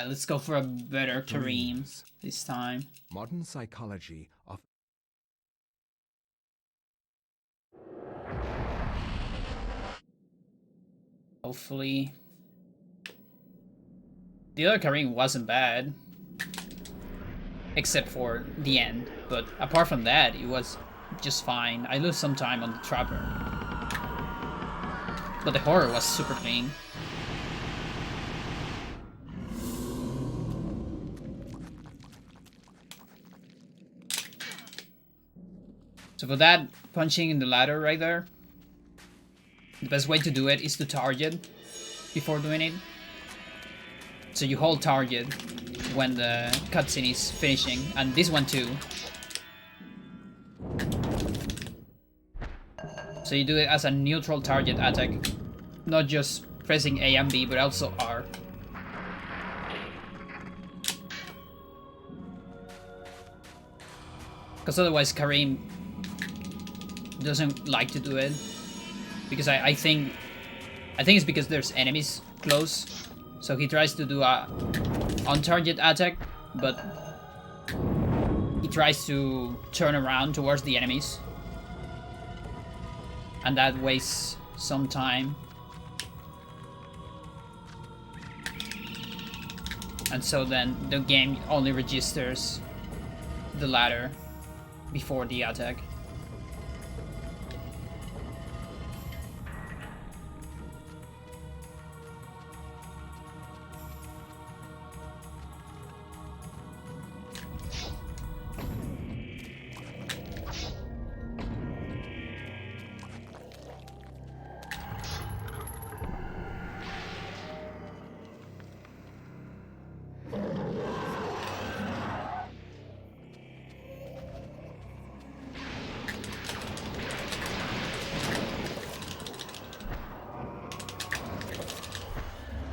Alright, let's go for a better Kareem Dreams. this time. Modern psychology of Hopefully. The other Kareem wasn't bad. Except for the end. But apart from that, it was just fine. I lose some time on the Trapper. But the horror was super clean. So for that, punching in the ladder right there, the best way to do it is to target before doing it. So you hold target when the cutscene is finishing, and this one too. So you do it as a neutral target attack, not just pressing A and B, but also R. Because otherwise Kareem doesn't like to do it. Because I think it's because there's enemies close. So he tries to do a on-target attack, but he tries to turn around towards the enemies. And that wastes some time. And so then the game only registers the ladder before the attack.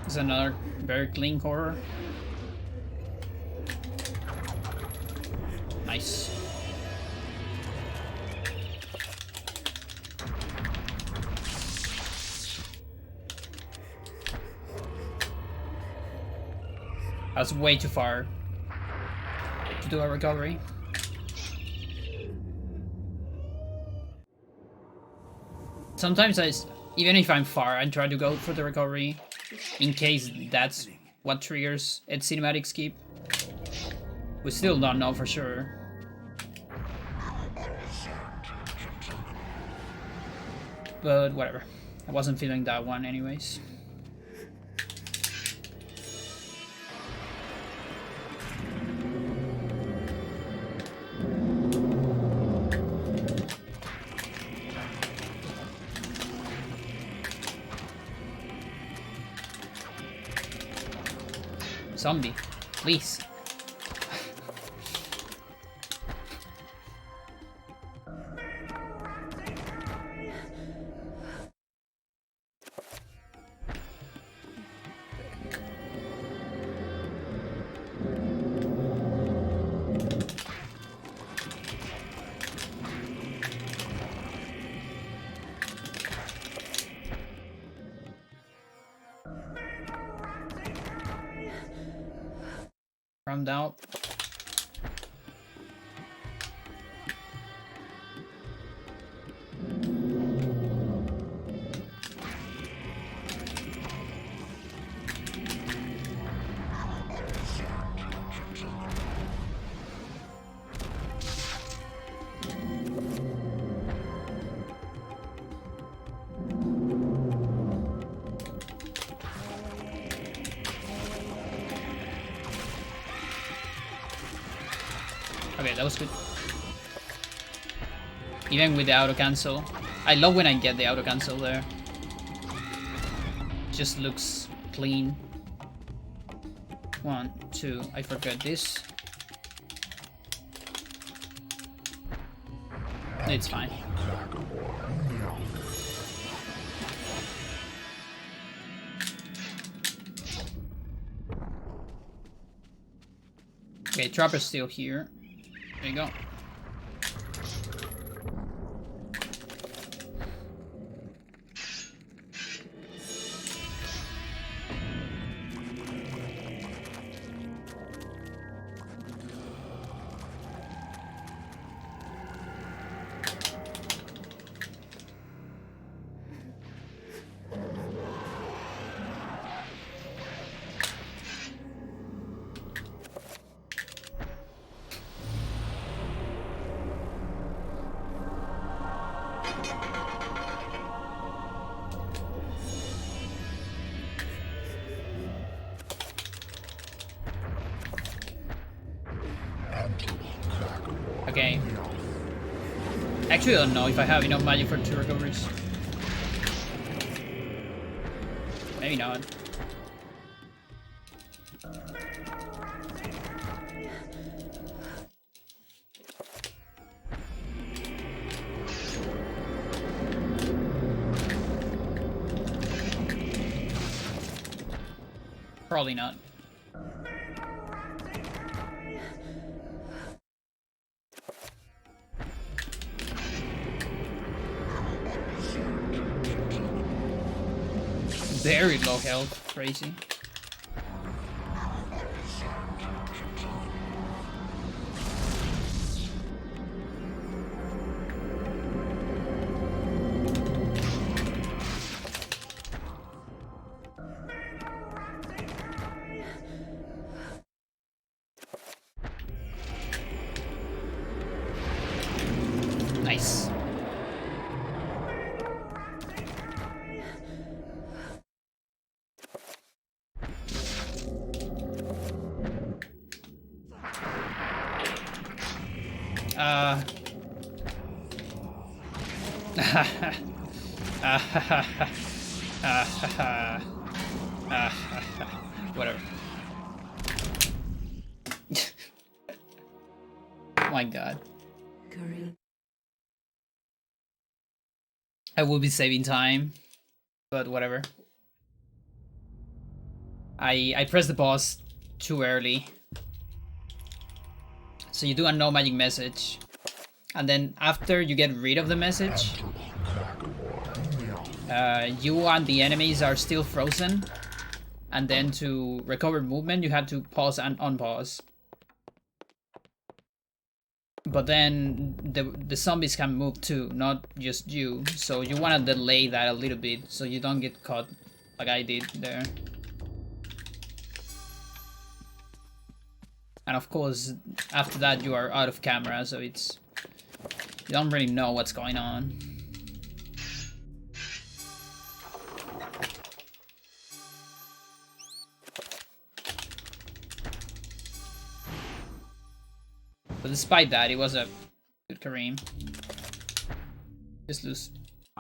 This is another very clean horror. Nice. That's way too far to do a recovery. Sometimes even if I'm far, I try to go for the recovery in case that's what triggers its cinematic skip. We still don't know for sure. But whatever. I wasn't feeling that one anyways. Zombie, please. Round out. Okay, that was good. Even with the auto cancel. I love when I get the auto cancel there. Just looks clean. 1, 2, I forgot this. It's fine. Okay, Trapper's still here. There you go. Okay. Actually, I don't know if I have enough magic for 2 recoveries. Maybe not. Probably not. Very low health, crazy. Nice. Whatever. My god. I will be saving time, but whatever. I pressed the boss too early. So you do a no magic message, and then after you get rid of the message, you and the enemies are still frozen, and then to recover movement you have to pause and unpause. But then the zombies can move too, not just you, so you want to delay that a little bit so you don't get caught like I did there. And of course, after that you are out of camera, so it's... you don't really know what's going on. But despite that, it was a good Kareem. Just lose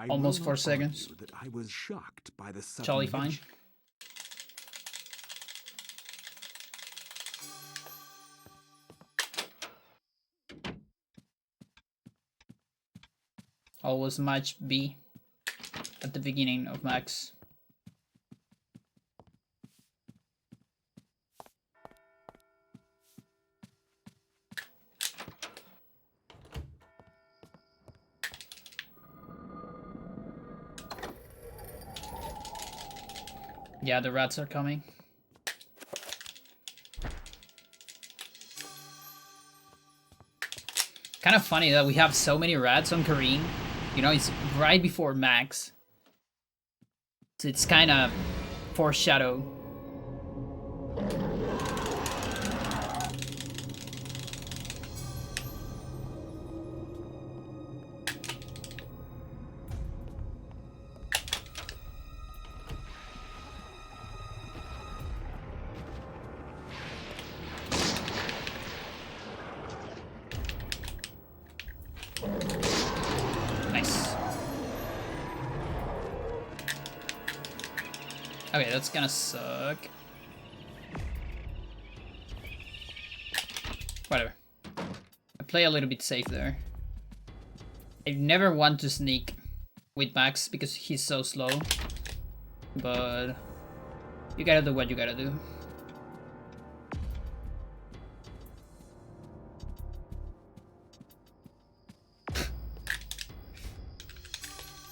almost 4 seconds. That I was shocked by the Totally fine. Always match B at the beginning of max. Yeah, the rats are coming. Kind of funny that we have so many rats on Kareem. You know, it's right before max. So it's kind of foreshadow. Okay, that's gonna suck. Whatever. I play a little bit safe there. I never want to sneak with Max because he's so slow. But you gotta do what you gotta do.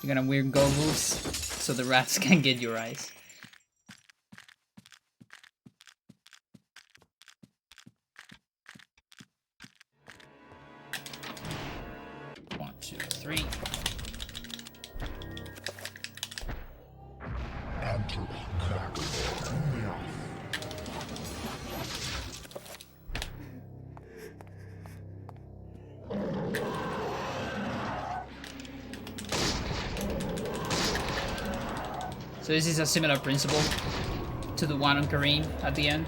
You're gonna wear goggles so the rats can get your eyes. So this is a similar principle to the one on Kareem at the end.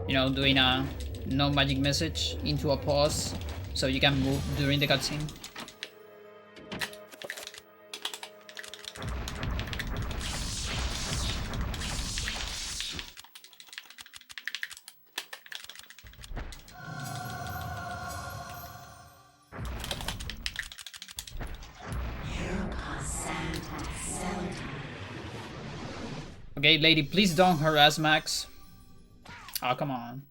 You know, doing a no magic message into a pause so you can move during the cutscene. Okay, lady, please don't harass Max. Oh, come on.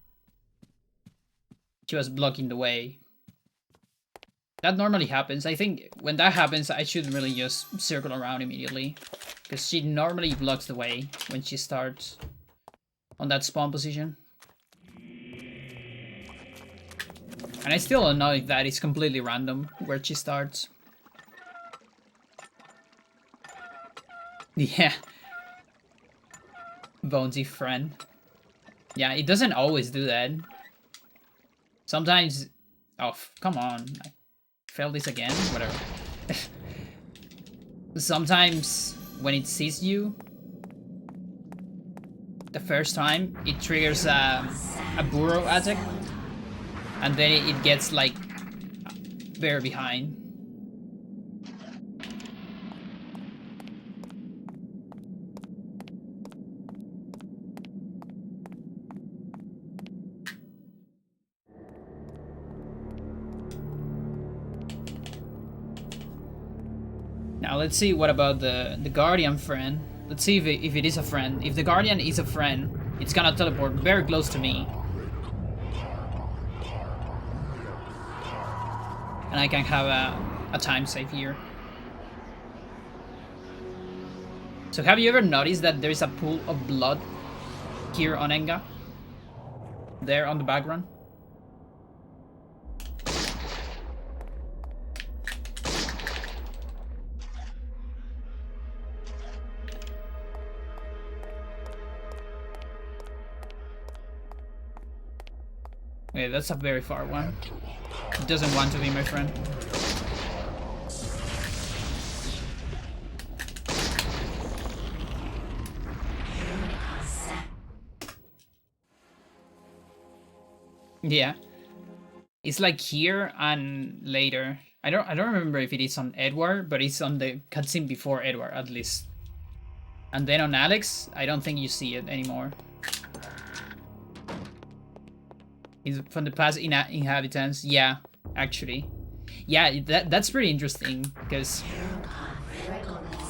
She was blocking the way. That normally happens. I think when that happens, I shouldn't really just circle around immediately. Because she normally blocks the way when she starts on that spawn position. And I still don't know if that is completely random where she starts. Yeah. Bonesy friend. Yeah, it doesn't always do that. Sometimes... Oh, come on. I failed this again? Whatever. Sometimes when it sees you the first time, it triggers a burrow attack. And then it gets like very behind. Now let's see what about the Guardian friend. Let's see if it is a friend. If the Guardian is a friend, it's gonna teleport very close to me. And I can have a time save here. So have you ever noticed that there is a pool of blood here on Enga? There on the background? Okay, that's a very far one. It doesn't want to be my friend. Yeah. It's like here and later. I don't remember if it is on Edward, but it's on the cutscene before Edward at least. And then on Alex, I don't think you see it anymore. Is from the past inhabitants, yeah, actually. Yeah, that's pretty interesting, because...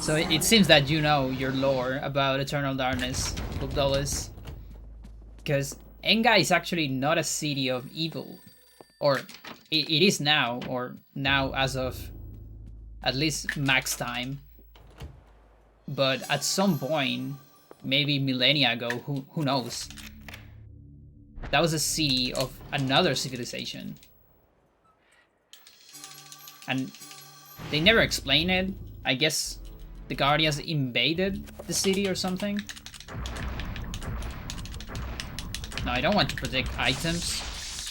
So it seems that you know your lore about Eternal Darkness, Lubdolis. Because Enga is actually not a city of evil. Or it is now, or now as of at least max time. But at some point, maybe millennia ago, who knows? That was a city of another civilization. And they never explain it. I guess the Guardians invaded the city or something. No, I don't want to protect items.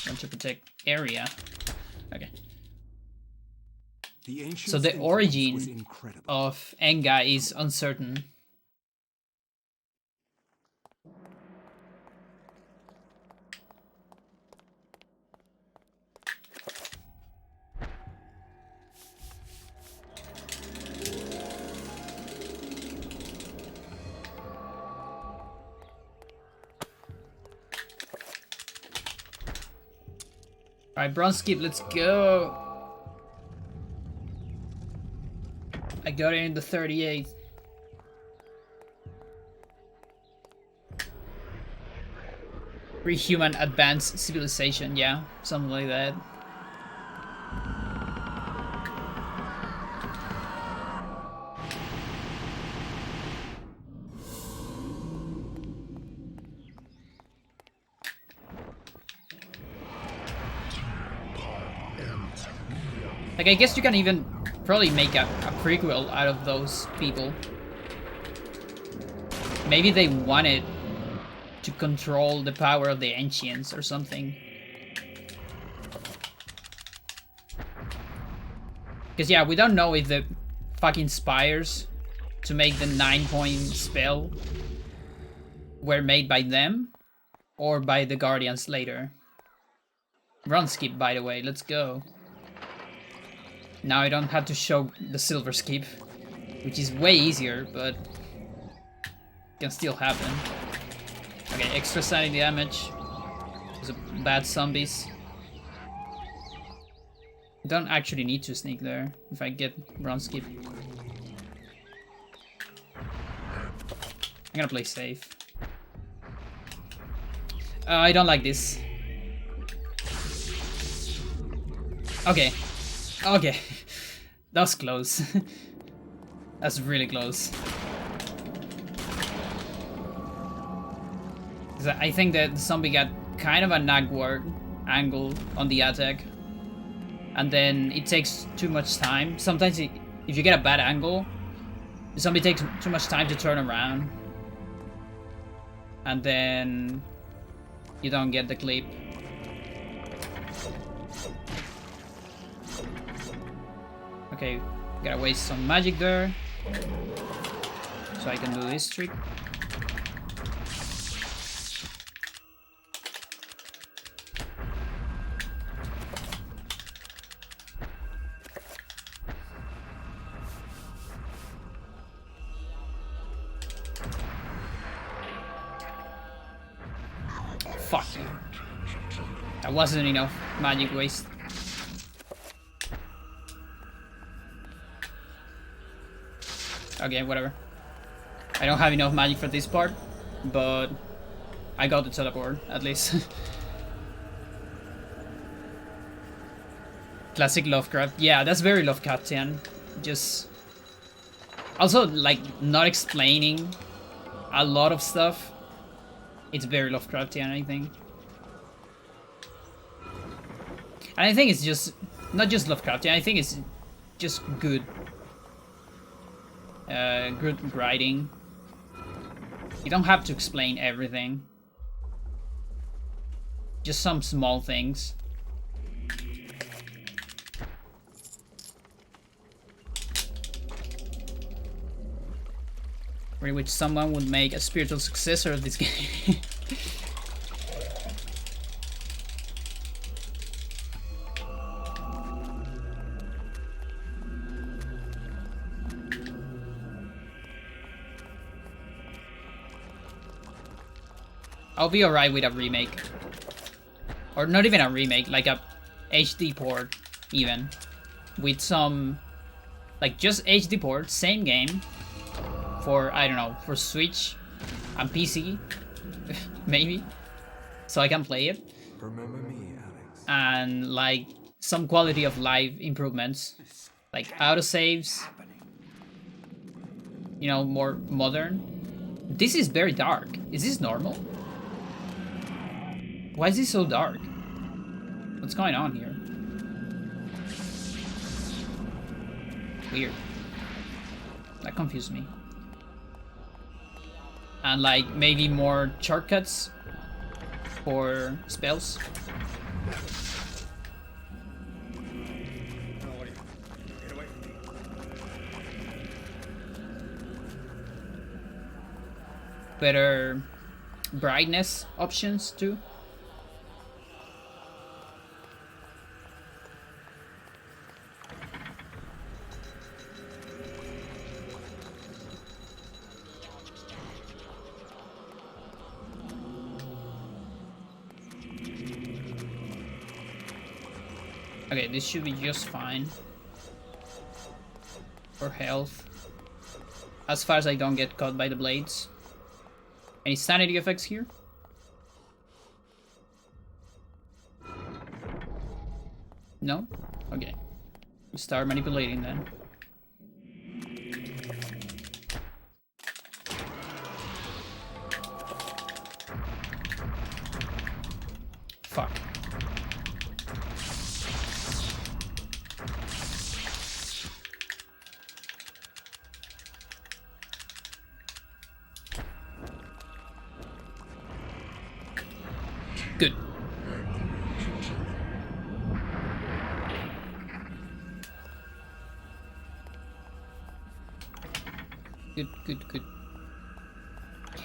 I want to protect area. Okay. So the origin of Enga is uncertain. Alright, Bronze Skip, let's go. I got it in the 38. Pre-human advanced civilization, yeah, something like that. Like, I guess you can even probably make a prequel out of those people. Maybe they wanted to control the power of the ancients or something. Because yeah, we don't know if the fucking spires to make the 9-point spell were made by them or by the Guardians later. Run skip, by the way, let's go. Now I don't have to show the silver skip, which is way easier, but can still happen. Okay, extra sanity damage. Those are bad zombies. Don't actually need to sneak there if I get run skip. I'm gonna play safe. I don't like this. Okay. Okay. That was close. That's really close. I think that the zombie got kind of a nagward angle on the attack. And then it takes too much time. Sometimes if you get a bad angle, the zombie takes too much time to turn around. And then you don't get the clip. Okay, gotta waste some magic there. So I can do this trick. Fuck you. That wasn't enough magic waste. Okay, whatever. I don't have enough magic for this part, but I got the teleport, at least. Classic Lovecraft. Yeah, that's very Lovecraftian. Just... Also, like, not explaining a lot of stuff. It's very Lovecraftian, I think. And I think it's just... Not just Lovecraftian, I think it's just good. Good writing. You don't have to explain everything. Just some small things. For which someone would make a spiritual successor of this game. I'll be alright with a remake. Or not even a remake, like a HD port, even. With some... Like, just HD port, same game. For, I don't know, for Switch and PC. Maybe. So I can play it. Remember me, Alex. And, like, some quality of life improvements. Like, autosaves. You know, more modern. This is very dark. Is this normal? Why is this so dark? What's going on here? Weird. That confused me. And like maybe more shortcuts for spells. Better brightness options too. Okay, this should be just fine. For health. As far as I don't get caught by the blades. Any sanity effects here? No? Okay. Start manipulating then. Fuck. Good. Good, good, good.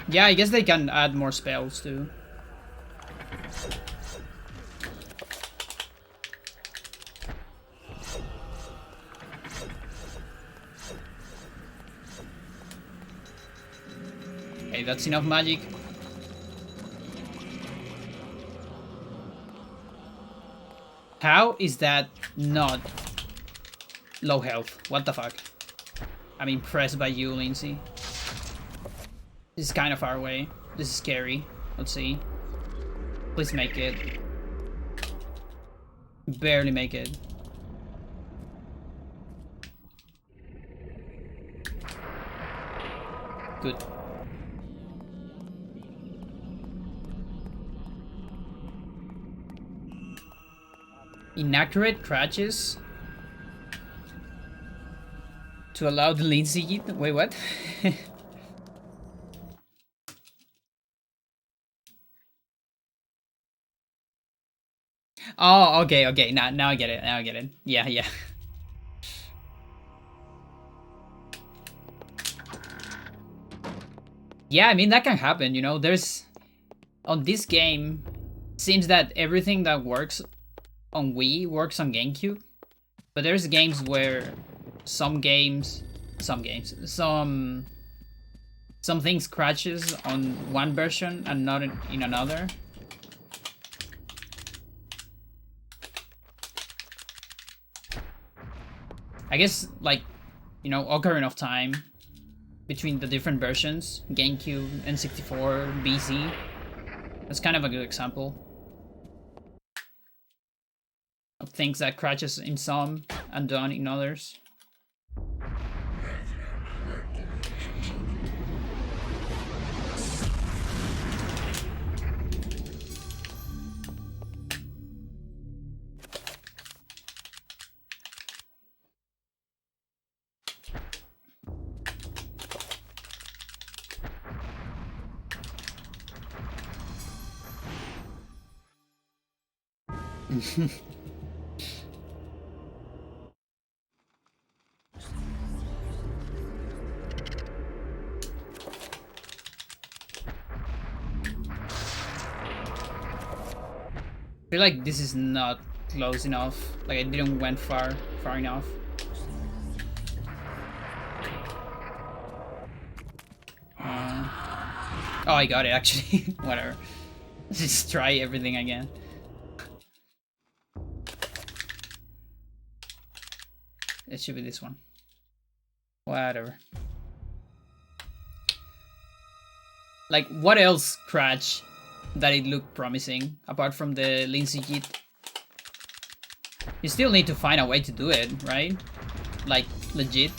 Yeah, I guess they can add more spells too. Okay, that's enough magic. How is that not low health? What the fuck? I'm impressed by you, Lindsay. This is kind of far away. This is scary. Let's see. Please make it. Barely make it. Good. Inaccurate crutches to allow the Lindsay. Wait, what? Oh, okay, okay. Now I get it. Now I get it. Yeah, yeah. Yeah, I mean that can happen. You know, there's on this game. Seems that everything that works on Wii works on GameCube, but there's games where some things crashes on one version and not in another. I guess, like, you know, Ocarina of Time between the different versions, GameCube, N64, BC. That's kind of a good example of things that crashes in some and done in others. I feel like this is not close enough. Like I didn't went far enough. Oh, I got it actually. Whatever. Let's just try everything again. It should be this one. Whatever. Like, what else crashed that it looked promising apart from the Lindsay kit? You still need to find a way to do it, right? Like, legit.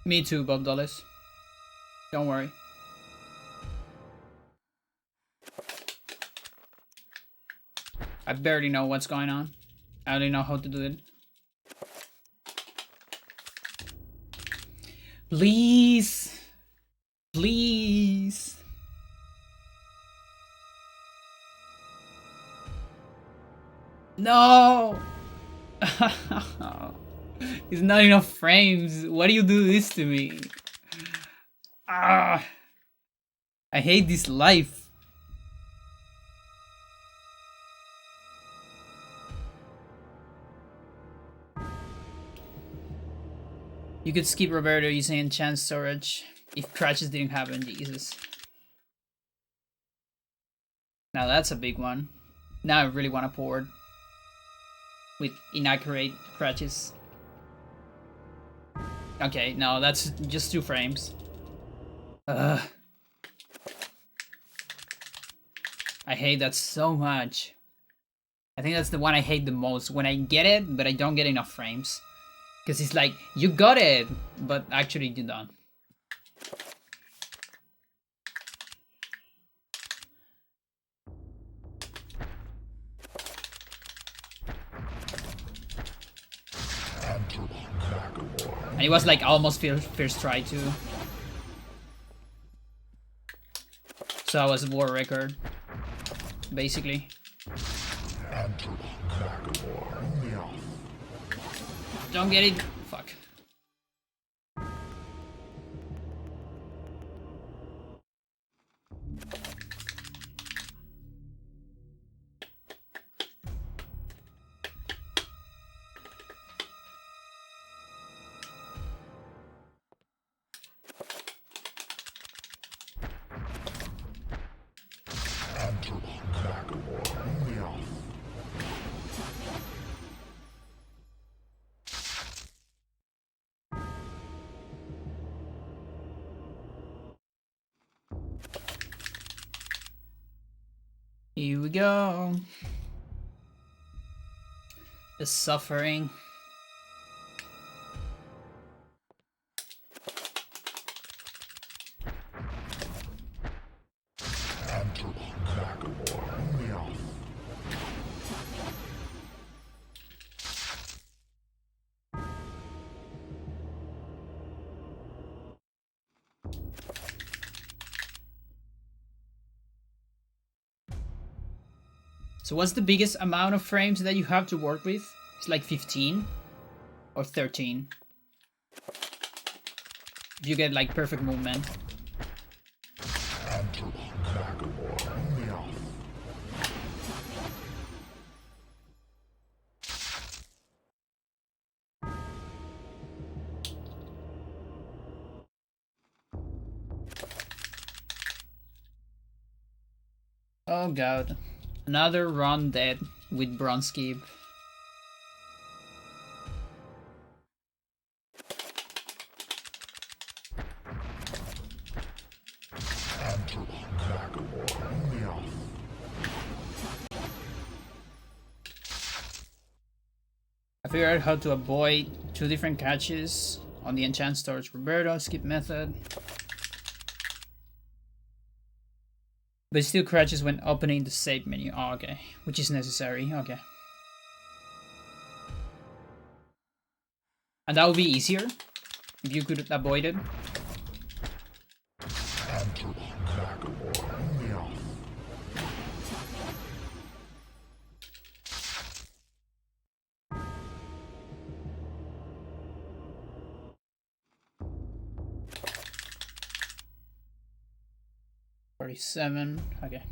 Me too, Bob Dulles. Don't worry. I barely know what's going on. I only know how to do it. Please. Please. No! It's not enough frames. Why do you do this to me? Ah! I hate this life. You could skip Roberto using enchant storage if crashes didn't happen, Jesus. Now that's a big one. Now I really want to board with inaccurate crashes. Okay, no, that's just 2 frames. Ugh. I hate that so much. I think that's the one I hate the most. When I get it, but I don't get enough frames. Because it's like, you got it, but actually you don't. And it was like almost first try too. So I was a war record, basically. Don't get it. Fuck. Here we go. The suffering. So what's the biggest amount of frames that you have to work with? It's like 15 or 13. If you get like perfect movement. Oh god. Another run dead with Bronze Skip. I figured out how to avoid 2 different catches on the enchant storage Roberto Skip method. But it still crashes when opening the save menu. Oh, okay. Which is necessary. Okay. And that would be easier if you could avoid it. $47. Okay.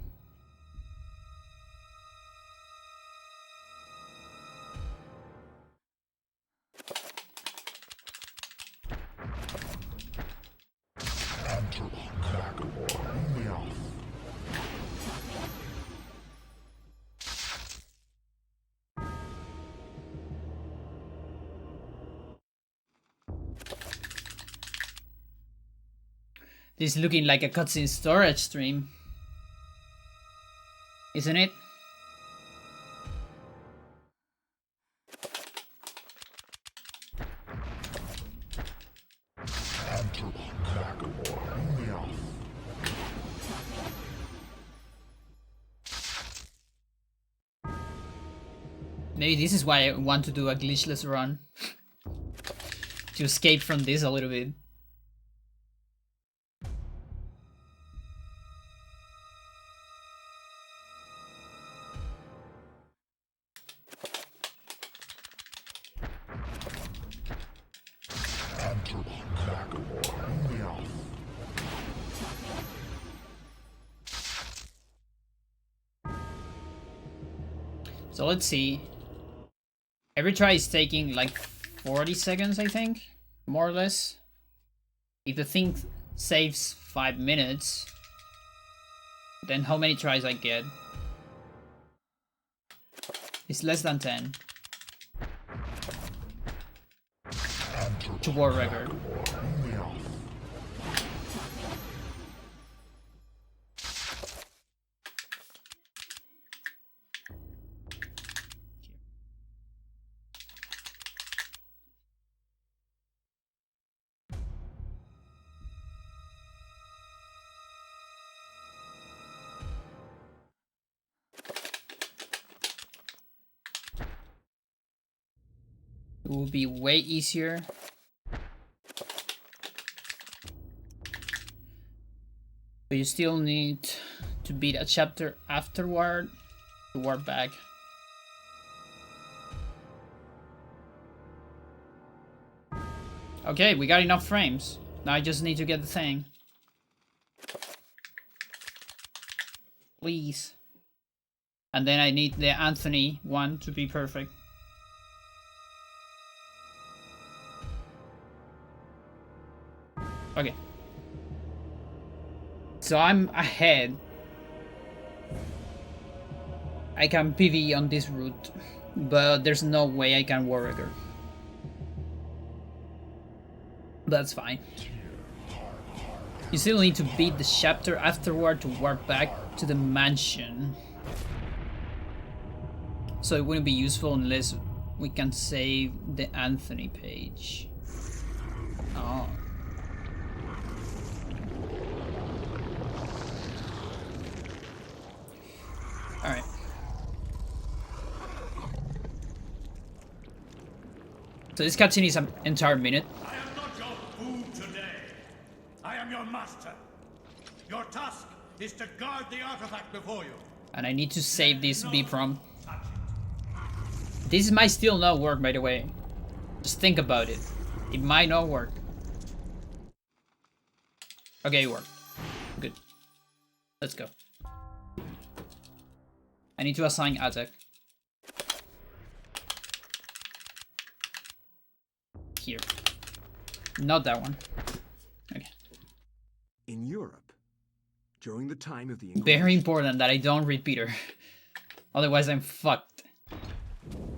This is looking like a cutscene storage stream. Isn't it? Maybe this is why I want to do a glitchless run. To escape from this a little bit. So let's see. Every try is taking like 40 seconds, I think, more or less. If the thing saves 5 minutes, then how many tries I get? It's less than 10. To war record. It will be way easier. But you still need to beat a chapter afterward to warp back. Okay, we got enough frames. Now I just need to get the thing. Please. And then I need the Anthony one to be perfect. Okay. So I'm ahead. I can PvE on this route, but there's no way I can war record. That's fine. You still need to beat the chapter afterward to warp back to the mansion. So it wouldn't be useful unless we can save the Anthony page. Oh. Alright. So this cutscene is an entire minute. I am not your food today. I am your master. Your task is to guard the artifact before you. And I need to save this B prompt. This might still not work, by the way. Just think about it. It might not work. Okay, it worked. Good. Let's go. I need to assign attack. Here. Not that one. Okay. In Europe, during the time of the Very important that I don't read Peter. Otherwise I'm fucked.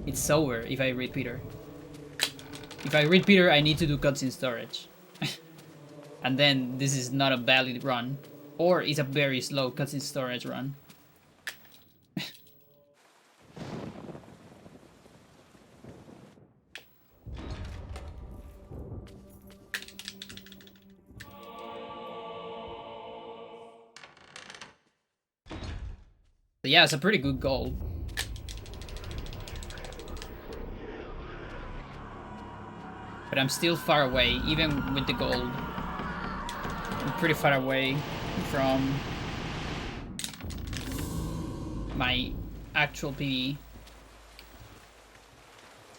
It's over if I read Peter. If I read Peter, I need to do cutscene storage. And then this is not a valid run. Or it's a very slow cutscene storage run. So yeah, it's a pretty good goal. But I'm still far away, even with the gold. I'm pretty far away from my actual PvE.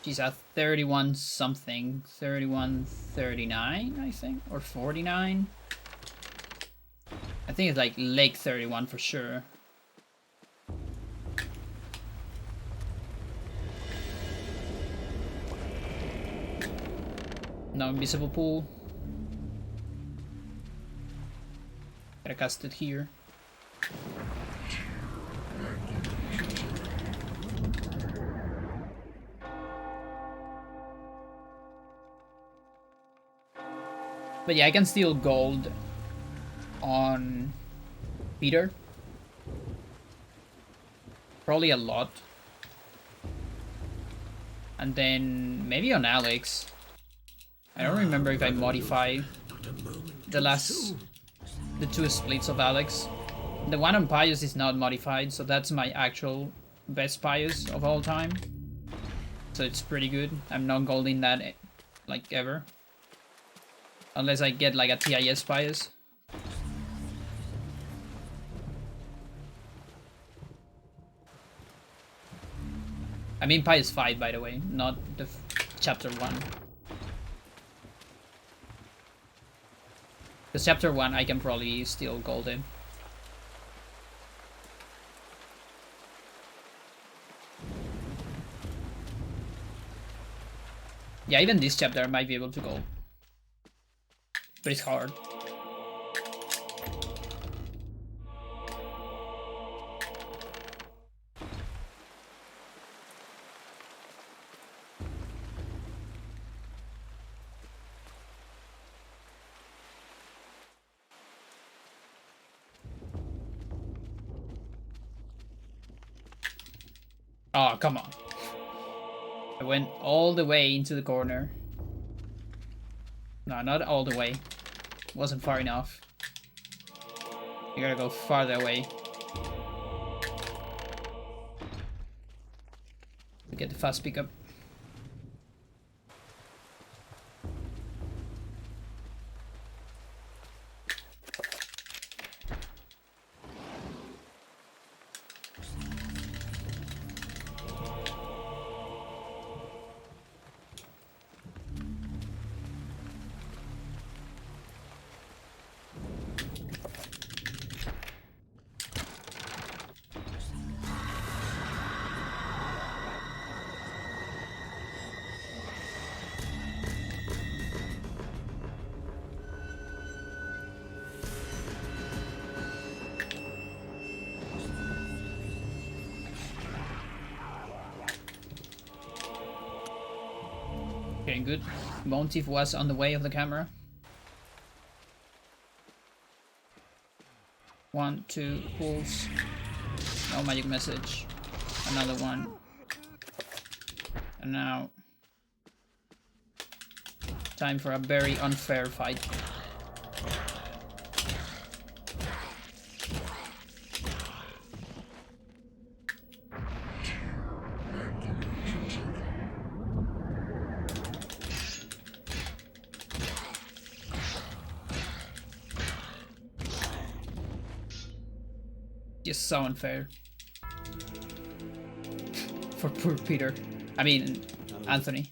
She's at 31 something, 31.39 I think, or 49. I think it's like Lake 31 for sure. No invisible pool. Gotta cast it here. But yeah, I can steal gold on Peter. Probably a lot. And then maybe on Alex. I don't remember if I modified the two splits of Alex. The one on Pius is not modified, so that's my actual best Pius of all time. So it's pretty good. I'm not golding that like ever. Unless I get like a TIS Pius. I mean Pius 5 by the way, not the chapter 1. Because chapter 1 I can probably steal gold in. Yeah, even this chapter I might be able to go. But it's hard. Oh, come on. I went all the way into the corner. No, not all the way. Wasn't far enough. You gotta go farther away. To get the fast pickup. Okay, good. Motif was on the way of the camera. 1, 2 pulls. No magic message. Another one. And now time for a very unfair fight. Just so unfair. For poor Peter. I mean, Anthony.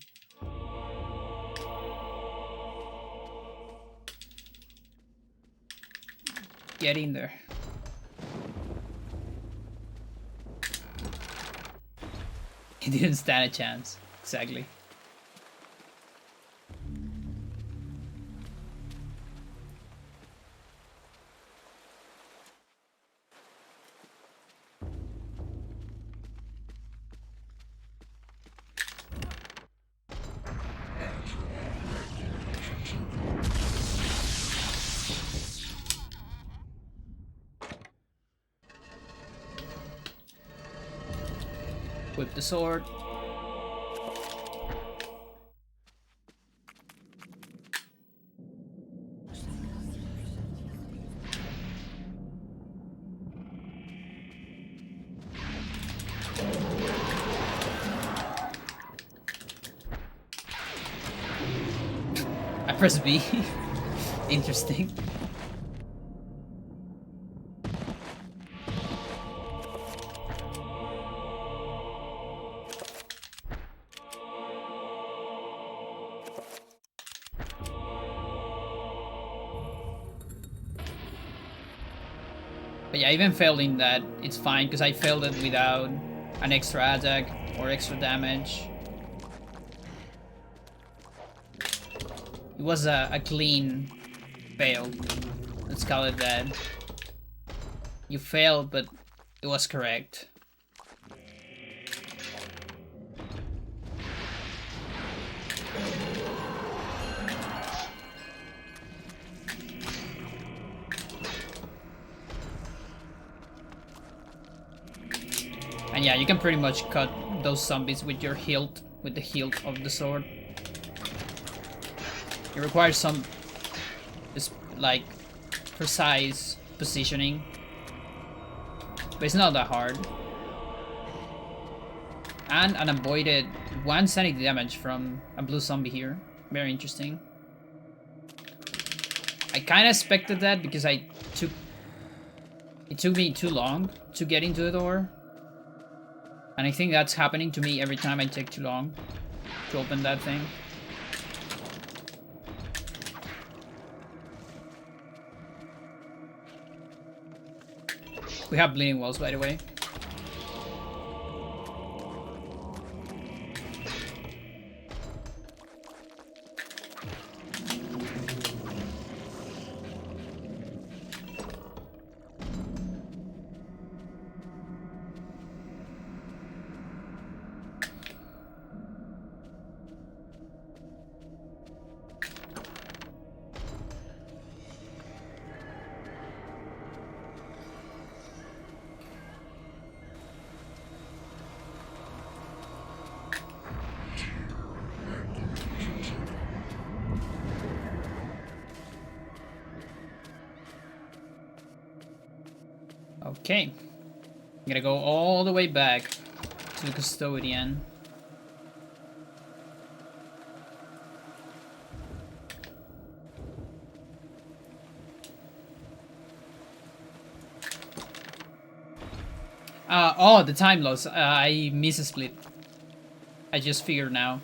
Get in there. He didn't stand a chance. Exactly. Whip the sword. I press B. Interesting. But yeah, even failing that, it's fine, because I failed it without an extra attack or extra damage. It was a clean fail. Let's call it that. You failed, but it was correct. And yeah, you can pretty much cut those zombies with your hilt, with the hilt of the sword. It requires some, like, precise positioning, but it's not that hard. And an avoided 1 sanity damage from a blue zombie here. Very interesting. I kind of expected that because it took me too long to get into the door. And I think that's happening to me every time I take too long to open that thing. We have bleeding walls, by the way. Okay. I'm gonna go all the way back to the custodian. Oh, the time loss. I miss a split. I just figured now.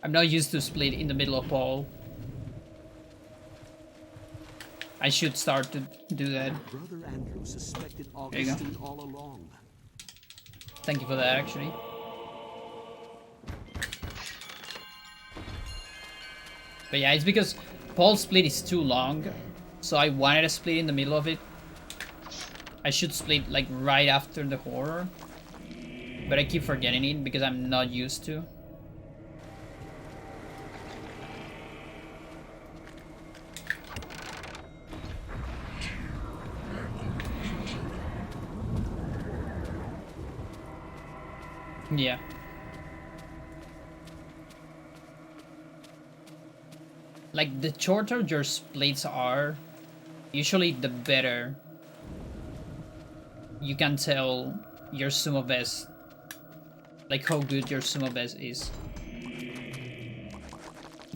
I'm not used to split in the middle of ball. I should start to do that. Brother Andrew suspected There you go. Augustine all along. Thank you for that, actually. But yeah, it's because Paul's split is too long, so I wanted a split in the middle of it. I should split like right after the horror, but I keep forgetting it because I'm not used to. Yeah. Like, the shorter your splits are, usually the better you can tell your sumo best, like how good your sumo best is.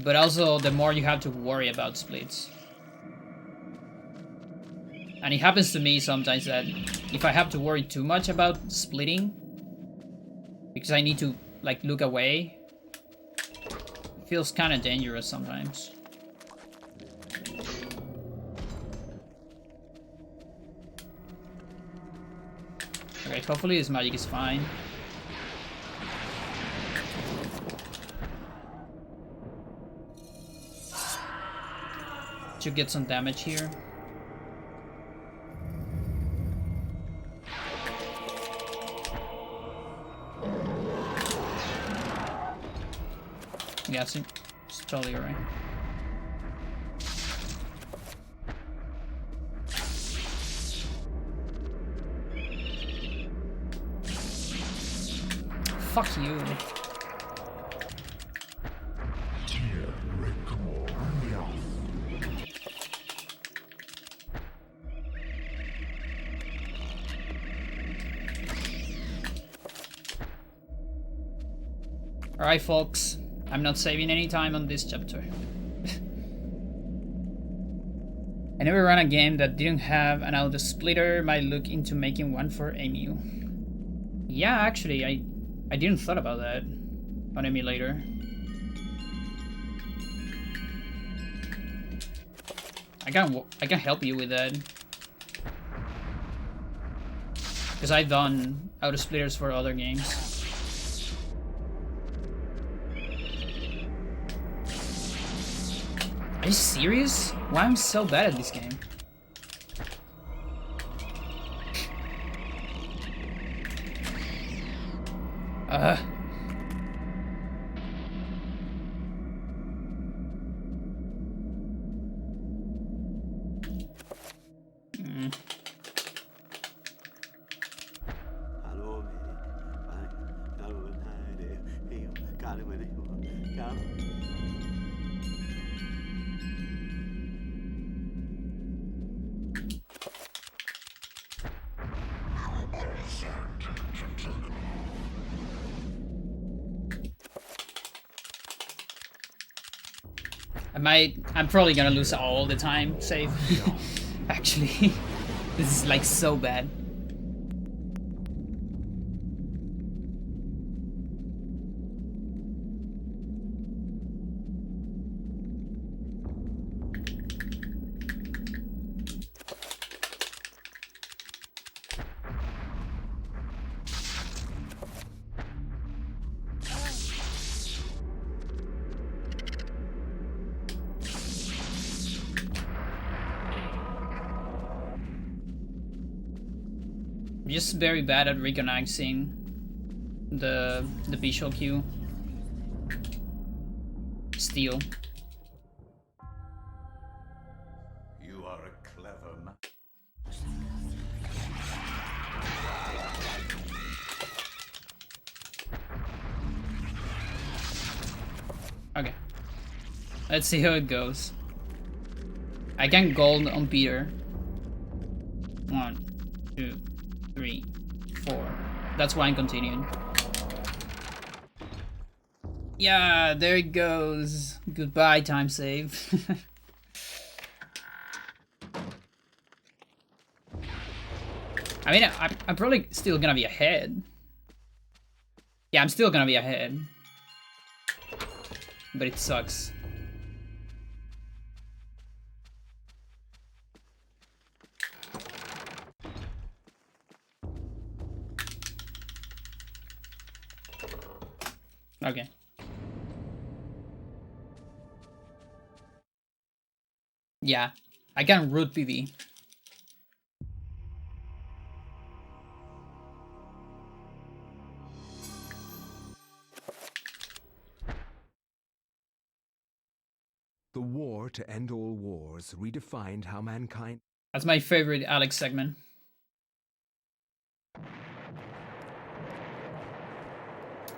But also, the more you have to worry about splits. And it happens to me sometimes that if I have to worry too much about splitting, because I need to, like, look away, it feels kind of dangerous sometimes. Okay, hopefully this magic is fine. Should get some damage here. Yeah, it's totally alright. Fuck you. Alright, folks. I'm not saving any time on this chapter. I never ran a game that didn't have an auto splitter. Might look into making one for Emu. Yeah, actually, I didn't thought about that on emulator. I can help you with that. Because I've done auto splitters for other games. Are you serious? Why am I so bad at this game? I'm probably gonna lose all the time save. Actually, this is like so bad. I'm just very bad at recognizing the visual cue. Steal. You are a clever man. Okay. Let's see how it goes. I can gold on Peter. 1, 2, 3, 4. That's why I'm continuing. Yeah, there it goes. Goodbye, time save. I mean, I'm probably still gonna be ahead. Yeah, I'm still gonna be ahead. But it sucks. Okay. Yeah, I can root PV. The war to end all wars redefined how mankind... That's my favorite Alex segment.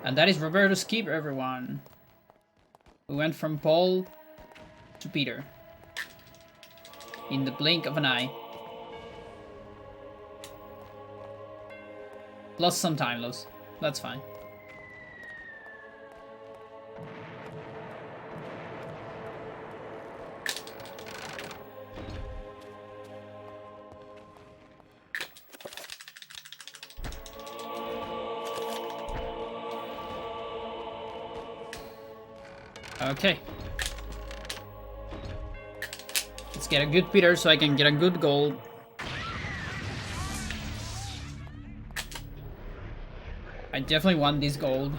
And that is Roberto Skip, everyone. We went from Paul to Peter. In the blink of an eye. Lost some time loss. That's fine. Okay. Let's get a good Peter so I can get a good gold. I definitely want this gold.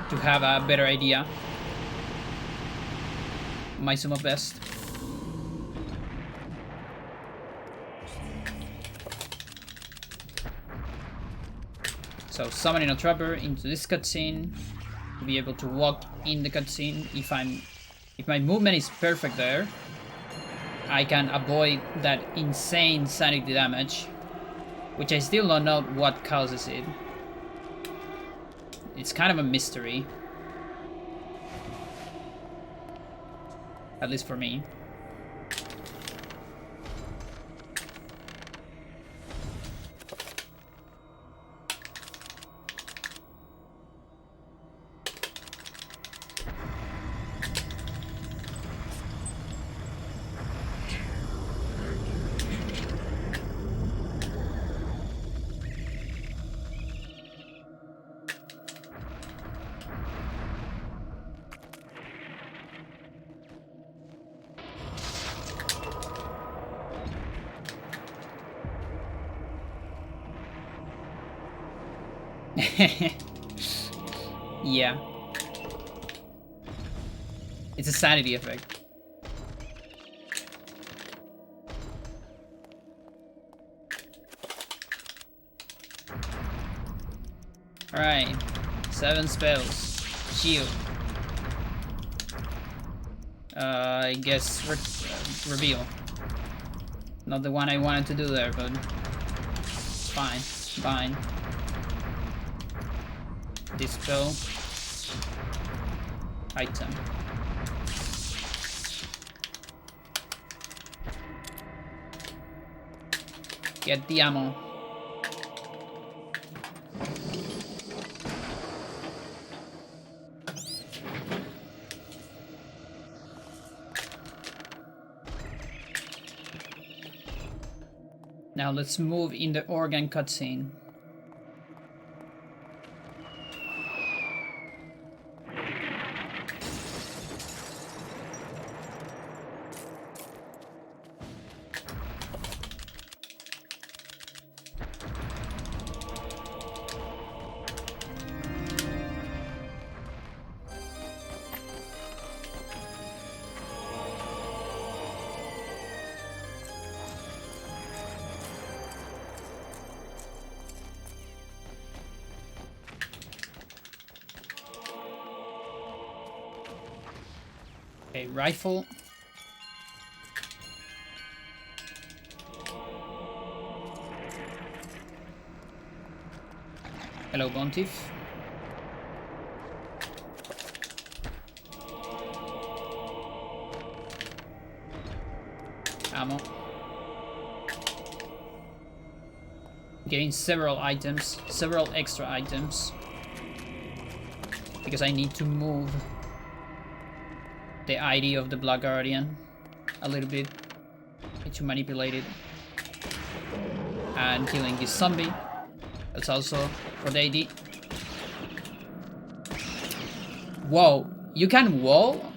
To have a better idea. My sum of best. So summoning a trapper into this cutscene to be able to walk in the cutscene. If my movement is perfect there, I can avoid that insane sanity damage, which I still don't know what causes it. It's kind of a mystery, at least for me. Yeah. It's a sanity effect. Alright. 7 spells. Shield. I guess reveal. Not the one I wanted to do there, but fine. Fine. Dispel. Item. Get the ammo. Now let's move in the organ cutscene. Okay, rifle. Hello, Bontiff. ammo. Getting several items, several extra items. Because I need to move the ID of the Black Guardian a little bit. Need to manipulate it. And killing this zombie. That's also for the ID. Whoa, you can wall?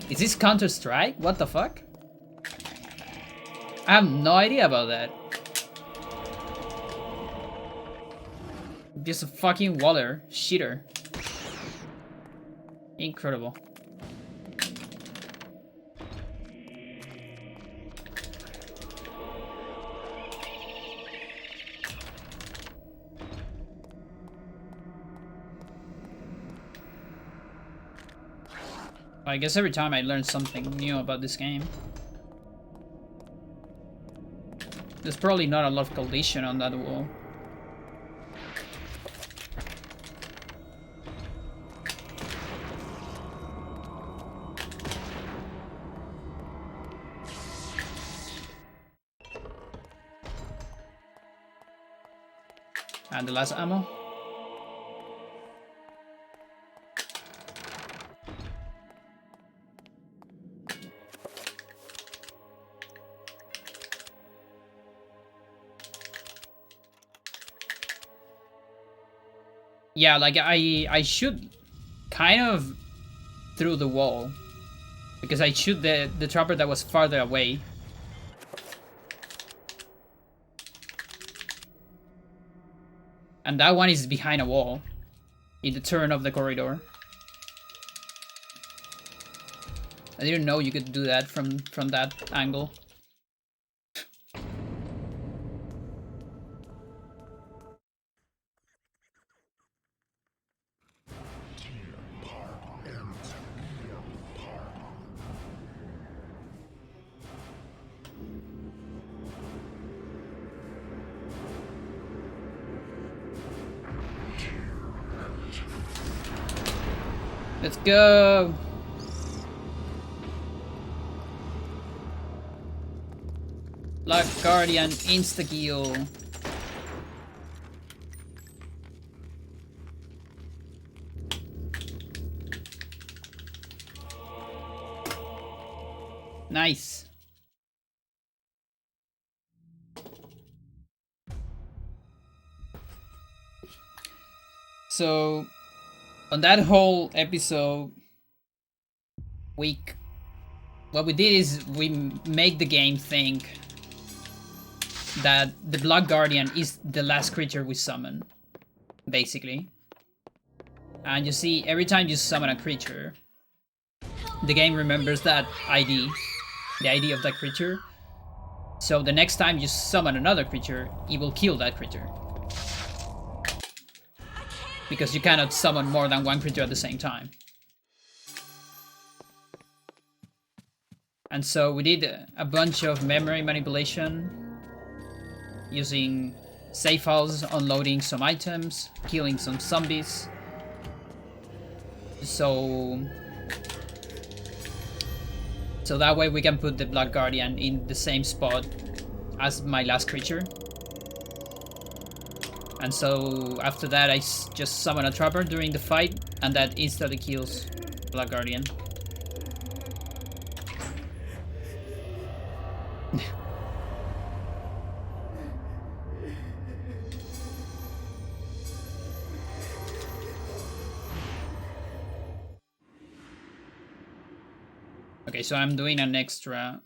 Is this Counter-Strike? What the fuck? I have no idea about that. Just a fucking waller. Cheater. Incredible. I guess every time I learn something new about this game. There's probably not a lot of collision on that wall. And the last ammo. Yeah, like I shoot kind of through the wall because I shoot the trapper that was farther away. And that one is behind a wall in the turn of the corridor. I didn't know you could do that from that angle. Let's go! Black Guardian insta-kill. Nice. So on that whole episode, what we did is we make the game think that the Black Guardian is the last creature we summon, basically. And you see, every time you summon a creature, the game remembers that ID, the ID of that creature. So the next time you summon another creature, it will kill that creature. Because you cannot summon more than one creature at the same time. And so we did a bunch of memory manipulation using save files, unloading some items, killing some zombies. So that way we can put the Black Guardian in the same spot as my last creature. And so after that I just summon a trapper during the fight, and that instantly kills Black Guardian. Okay, so I'm doing an extra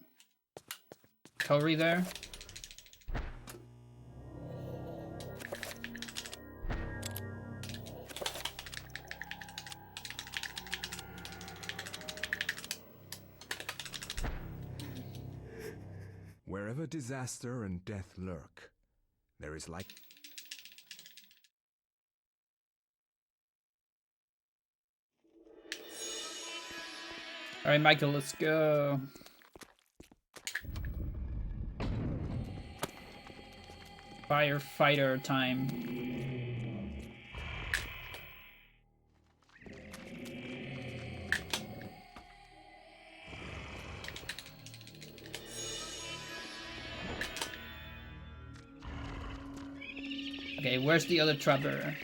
recovery there. Wherever disaster and death lurk, there is like... Alright, Michael, let's go. Firefighter time. Okay, where's the other trapper?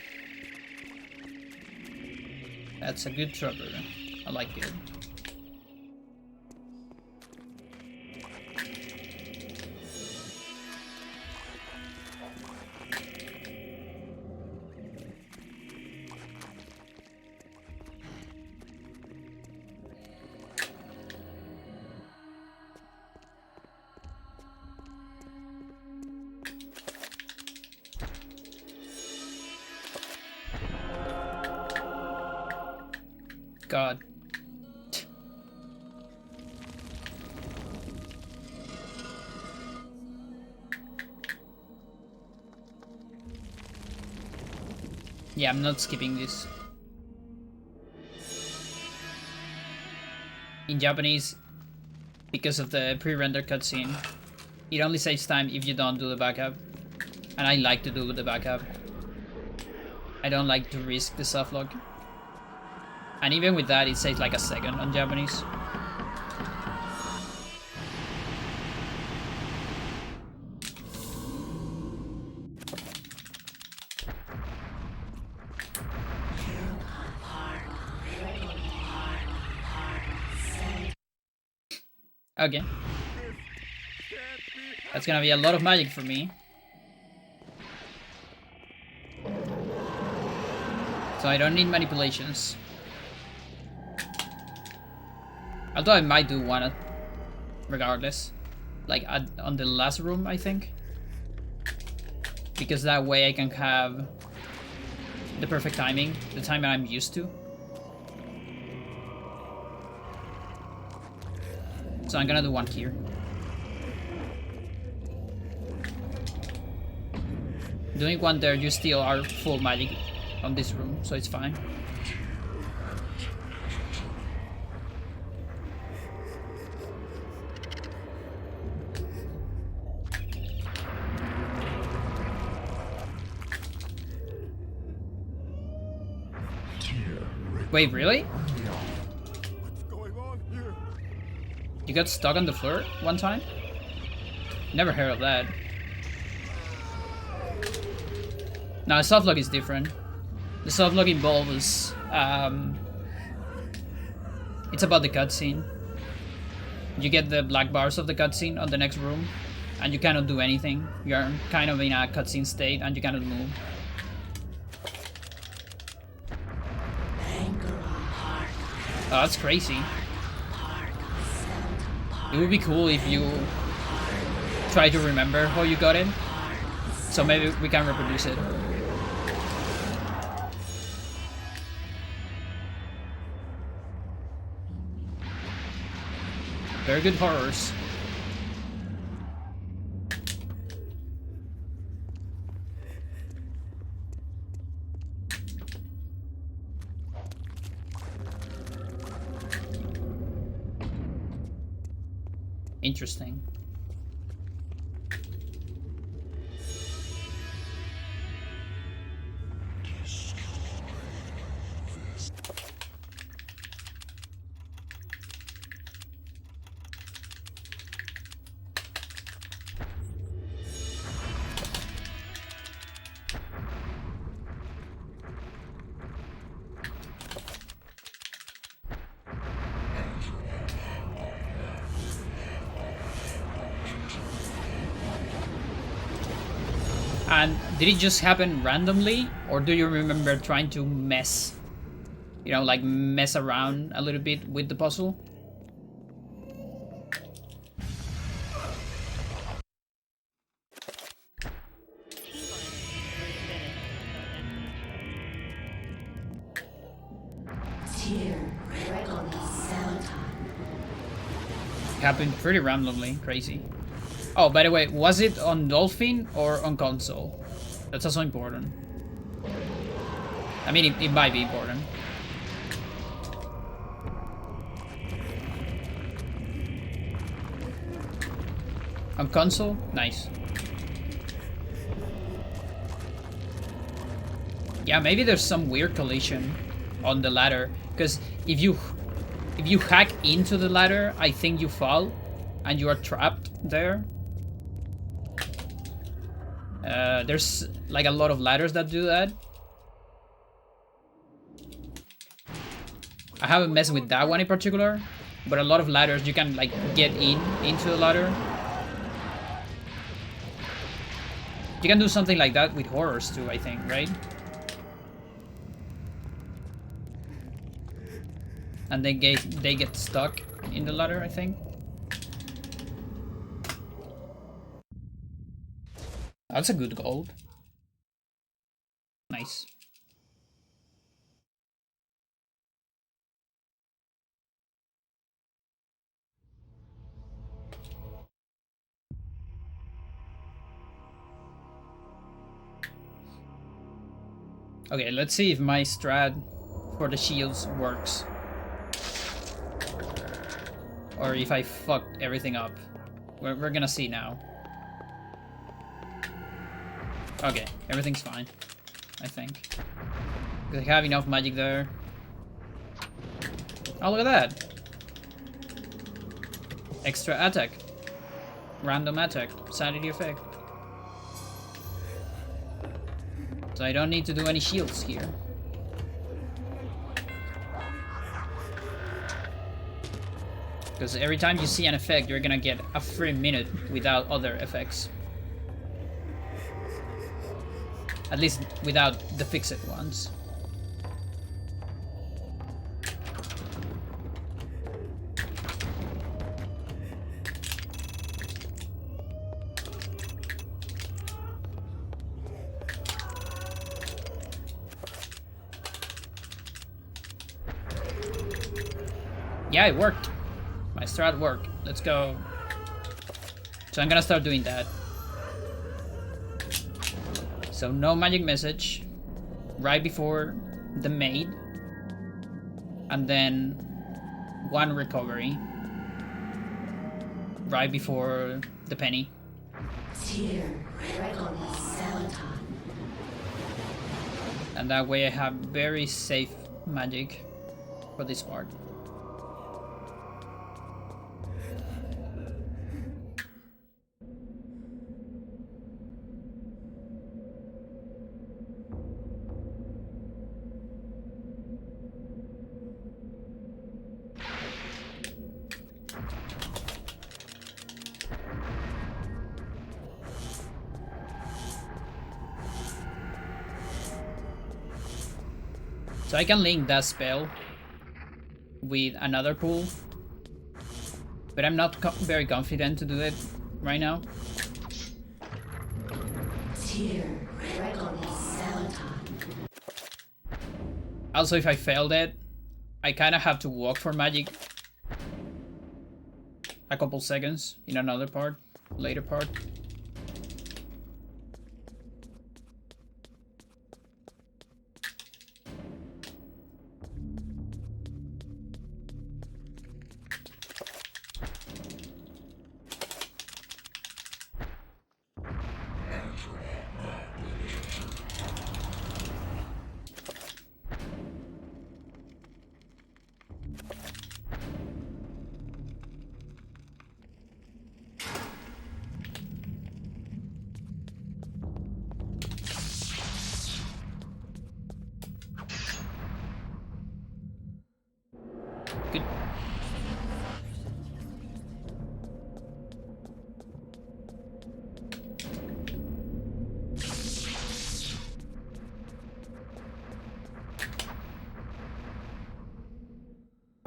That's a good trapper. I like it. God. Yeah, I'm not skipping this. In Japanese, because of the pre-render cutscene, it only saves time if you don't do the backup. And I like to do the backup. I don't like to risk the softlock. And even with that, it saves like a second on Japanese. Okay. That's gonna be a lot of magic for me. So I don't need manipulations. Although I might do one regardless. Like on the last room, I think. Because that way I can have the perfect timing, the timing I'm used to. So I'm gonna do one here. Doing one there, you still are full magic on this room, so it's fine. Wait, really? What's going on here? You got stuck on the floor one time? Never heard of that. Now, softlock is different. The softlock involves, it's about the cutscene. You get the black bars of the cutscene on the next room, and you cannot do anything. You're kind of in a cutscene state, and you cannot move. Oh, that's crazy. It would be cool if you try to remember how you got it. So maybe we can reproduce it. Very good horrors. Interesting. And did it just happen randomly, or do you remember trying to mess, you know, like mess around a little bit with the puzzle? Happened pretty randomly, crazy. Oh, by the way, was it on Dolphin or on console? That's also important. I mean, it might be important. On console? Nice. Yeah, maybe there's some weird collision on the ladder, because if you hack into the ladder, I think you fall and you are trapped there. There's like a lot of ladders that do that. I haven't messed with that one in particular, but a lot of ladders you can like get into the ladder. You can do something like that with horrors too, I think, right? And they get stuck in the ladder, I think. That's a good gold. Nice. Okay, let's see if my strat for the shields works. Or if I fucked everything up. We're gonna see now. Okay, everything's fine, I think. Because I have enough magic there. Oh, look at that! Extra attack. Random attack. Sanity effect. So I don't need to do any shields here. Because every time you see an effect, you're gonna get a free minute without other effects. At least without the fixed ones. Yeah, it worked. My strat worked. Let's go. So I'm gonna start doing that. So no magic message right before the maid, and then one recovery right before the penny. And that way I have very safe magic for this part. So I can link that spell with another pool, but I'm not very confident to do it right now. Also, if I failed it, I kind of have to walk for magic a couple seconds in another part, later part. Good.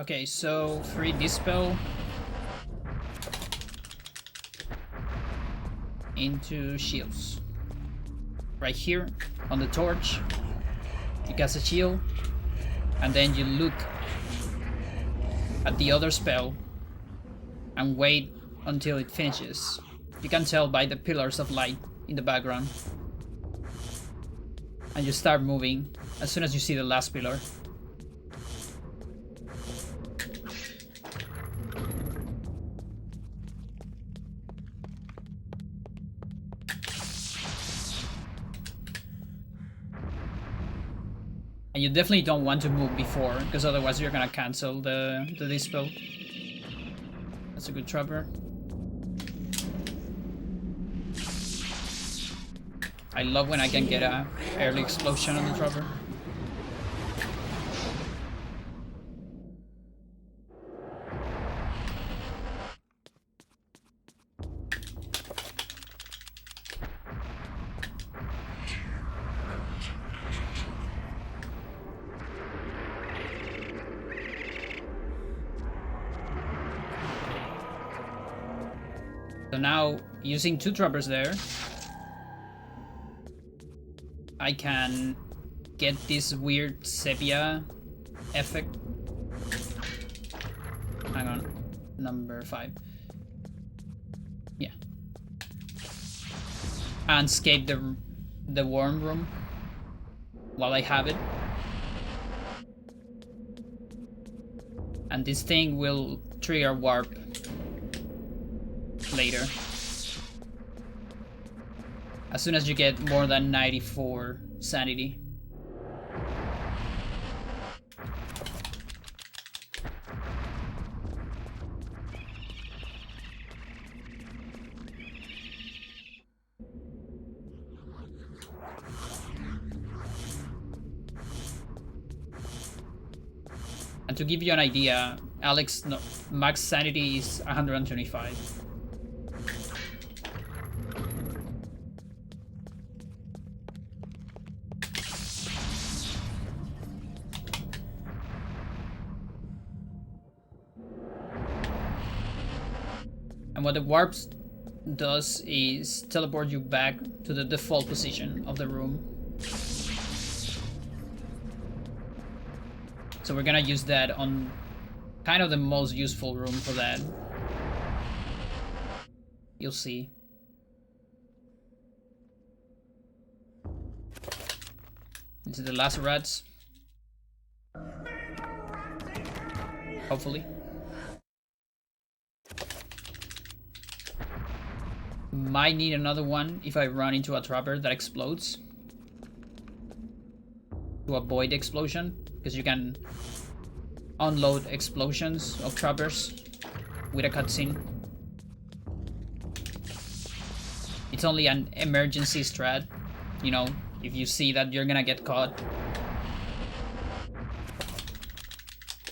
Okay, so free dispel into shields. Right here on the torch, you cast a shield, and then you look at the other spell and wait until it finishes. You can tell by the pillars of light in the background. And you start moving as soon as you see the last pillar. And you definitely don't want to move before, because otherwise you're gonna cancel the dispel. That's a good trapper. I love when I can get a early explosion on the trapper. So now, using 2 trappers there, I can get this weird sepia effect. Hang on, number 5. Yeah. And escape the worm room while I have it. And this thing will trigger warp later. As soon as you get more than 94 sanity. And to give you an idea, Alex max sanity is 125. And what the warps does is teleport you back to the default position of the room. So we're gonna use that on kind of the most useful room for that. You'll see. Into the last rats. Hopefully. Might need another one if I run into a trapper that explodes. To avoid the explosion, because you can unload explosions of trappers with a cutscene. It's only an emergency strat, you know, if you see that you're gonna get caught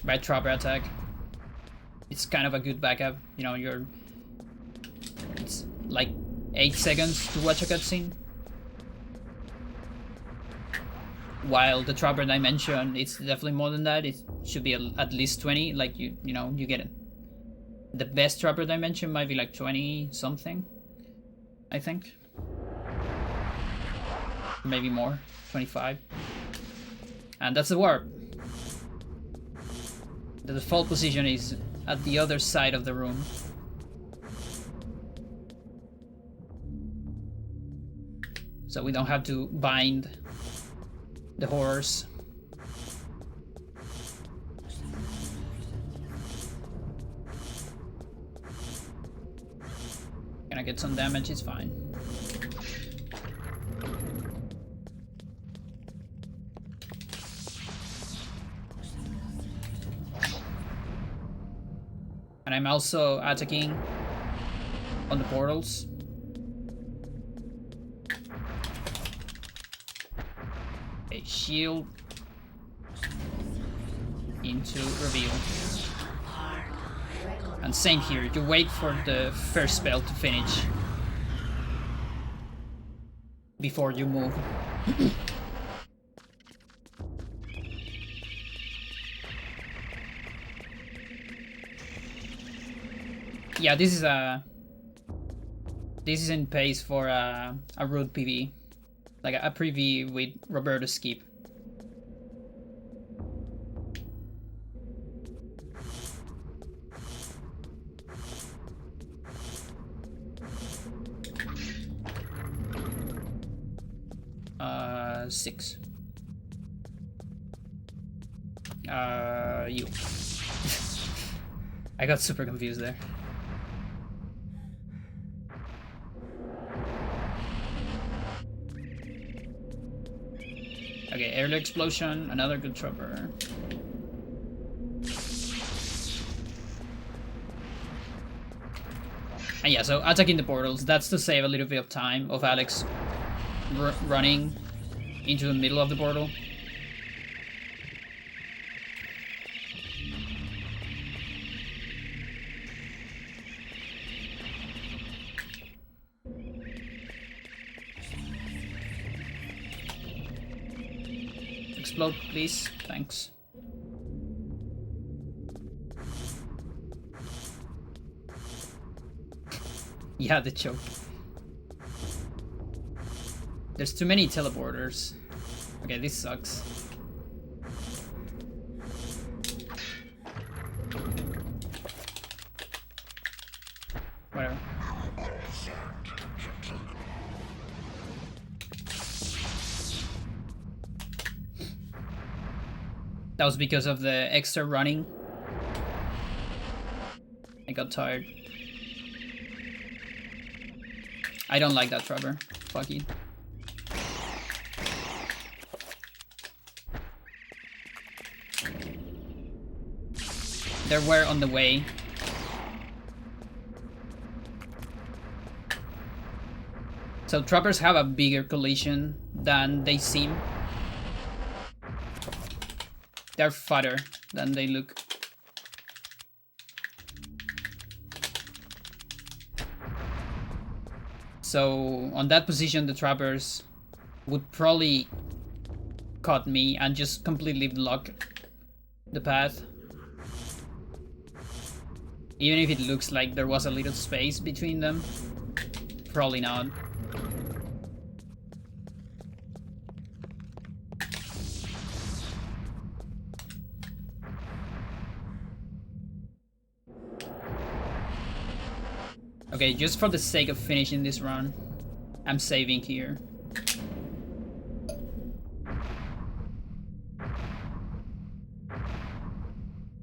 by trapper attack. It's kind of a good backup, you know, it's like 8 seconds to watch a cutscene. While the trapper dimension, it's definitely more than that. It should be at least 20. Like you know, you get it. The best trapper dimension might be like 20 something, I think. Maybe more, 25. And that's the warp. The default position is at the other side of the room. So we don't have to bind the horrors. Gonna get some damage, it's fine. And I'm also attacking on the portals. A shield into reveal. And same here, you wait for the first spell to finish before you move. Yeah, this is in pace for a root PV, like a PV with Roberto Skip. Six. You. I got super confused there. Okay, early explosion, another good trapper. And yeah, so attacking the portals, that's to save a little bit of time of Alex running into the middle of the portal. Explode, please. Thanks. Yeah, the choke. There's too many teleporters. Okay, this sucks. Whatever. That was because of the extra running. I got tired. I don't like that Trevor. Fuck you. They were on the way. So trappers have a bigger collision than they seem. They're fatter than they look. So on that position, the trappers would probably cut me and just completely block the path. Even if it looks like there was a little space between them, probably not. Okay, just for the sake of finishing this run, I'm saving here.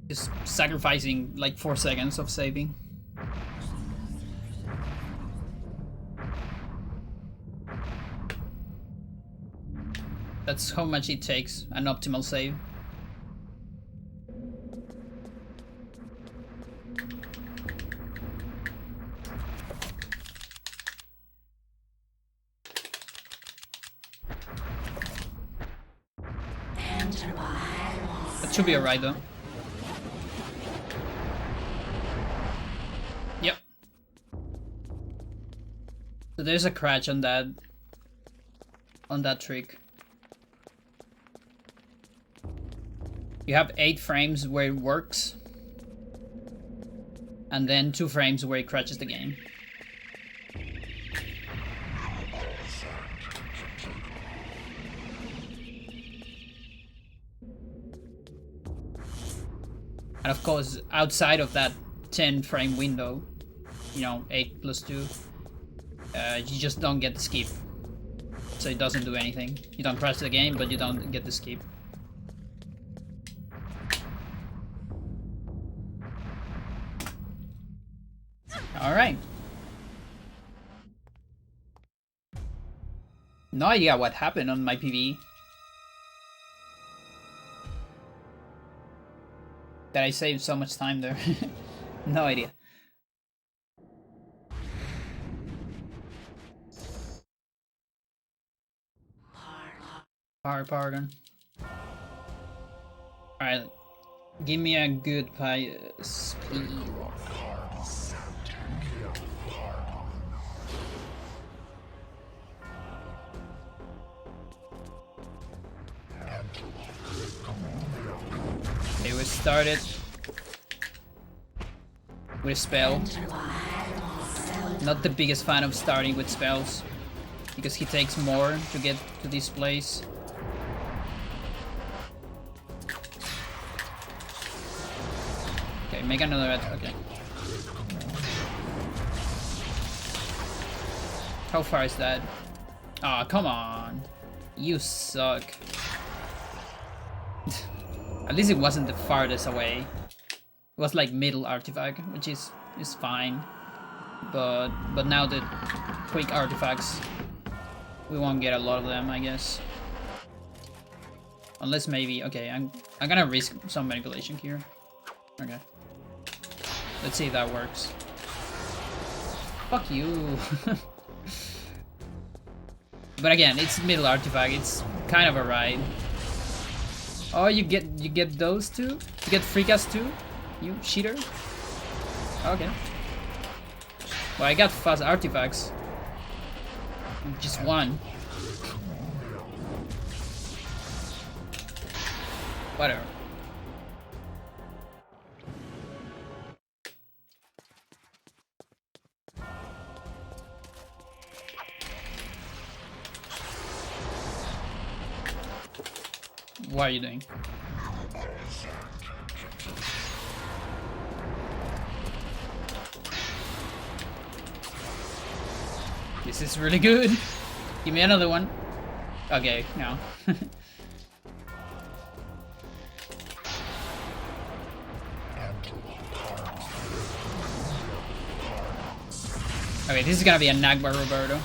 Just sacrificing like 4 seconds of saving. That's how much it takes, an optimal save. That should be alright though. Yep. So there's a crash on that trick. You have 8 frames where it works, and then 2 frames where it crashes the game. And of course, outside of that 10 frame window, you know, 8 plus 2, you just don't get the skip. So it doesn't do anything. You don't crash the game, but you don't get the skip. Alright. No idea what happened on my PV. That I saved so much time there. No idea. Pardon. Alright. Give me a good pious, please. Okay, we started with spell. Not the biggest fan of starting with spells, because he takes more to get to this place. Okay, make another attack. Okay. How far is that? Aw, oh, come on. You suck. At least it wasn't the farthest away. It was like middle artifact, which is fine. But now the quick artifacts, we won't get a lot of them, I guess. Unless maybe, okay, I'm gonna risk some manipulation here. Okay. Let's see if that works. Fuck you. But again, it's middle artifact. It's kind of a ride. Oh, you get those too? You get free cast too? You cheater? Okay. Well, I got fast artifacts. Just one. Whatever. What are you doing? This is really good. Give me another one. Okay, no. Okay, this is gonna be a Nagbar Roberto.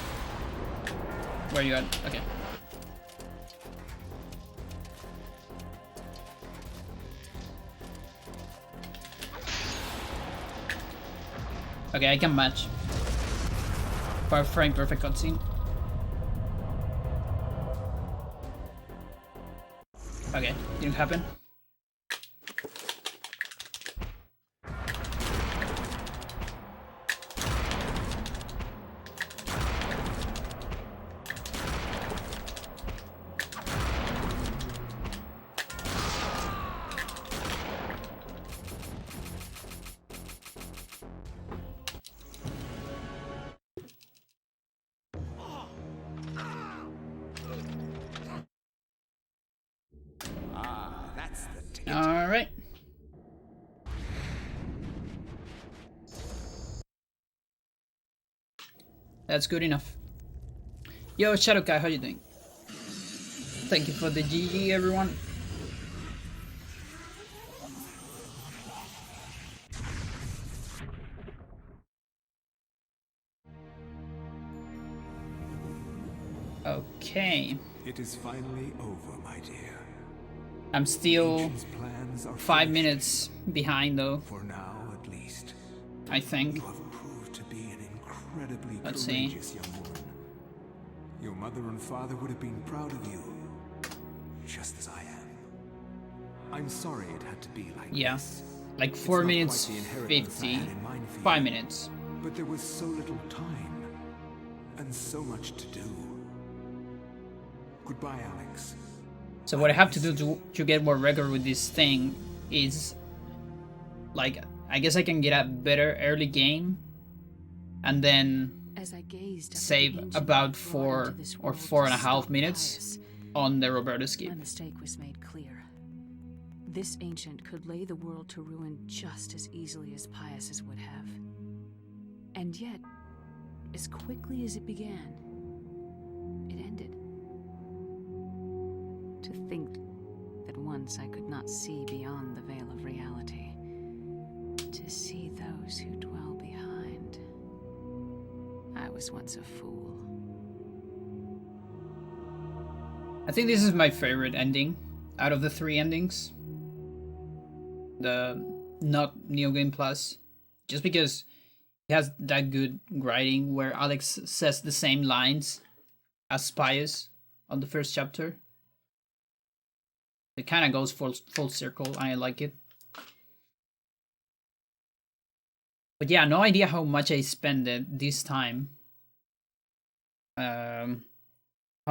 Where you at? Okay. Okay, I can match. Frame perfect cutscene. Okay, didn't happen. Alright. That's good enough. Yo, Shadowkai, how you doing? Thank you for the GG, everyone. Okay. It is finally over, my dear. I'm still Ancient's plans are 5 finished. minutes behind though, For now, at least. I think. You have proved to be an incredibly Let's see. courageous young woman. Your mother and father would have been proud of you, just as I am. I'm sorry it had to be like Yeah. this. Like It's 4 not minutes quite the inheritance I 50. had in mind for 5 you. minutes. But there was so little time, and so much to do. Goodbye, Alex. So what I have to do to get more regular with this thing is, like, I guess I can get a better early game and then As I gazed up at the save ancient about brought 4 into this or world 4.5 to minutes stop on the Roberto Pius, Skip. my mistake was made clear. This ancient could lay the world to ruin just as easily as Pius's would have. And yet, as quickly as it began, it ended. To think that once I could not see beyond the veil of reality, to see those who dwell behind. I was once a fool. I think this is my favorite ending out of the 3 endings. The not Neo Game Plus. Just because it has that good writing where Alex says the same lines as Pius on the first chapter. It kind of goes full circle. I like it. But yeah, no idea how much I spent it this time. How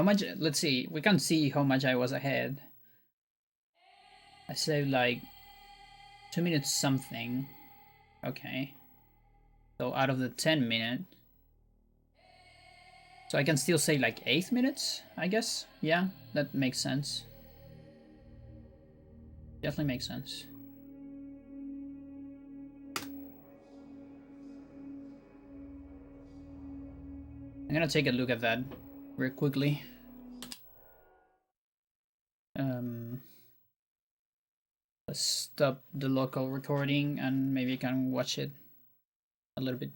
much? Let's see. We can see how much I was ahead. I saved like 2 minutes something. Okay. So out of the 10 minute. So I can still say like 8 minutes, I guess. Yeah, that makes sense. Definitely makes sense. I'm gonna take a look at that real quickly. Let's stop the local recording and maybe I can watch it a little bit.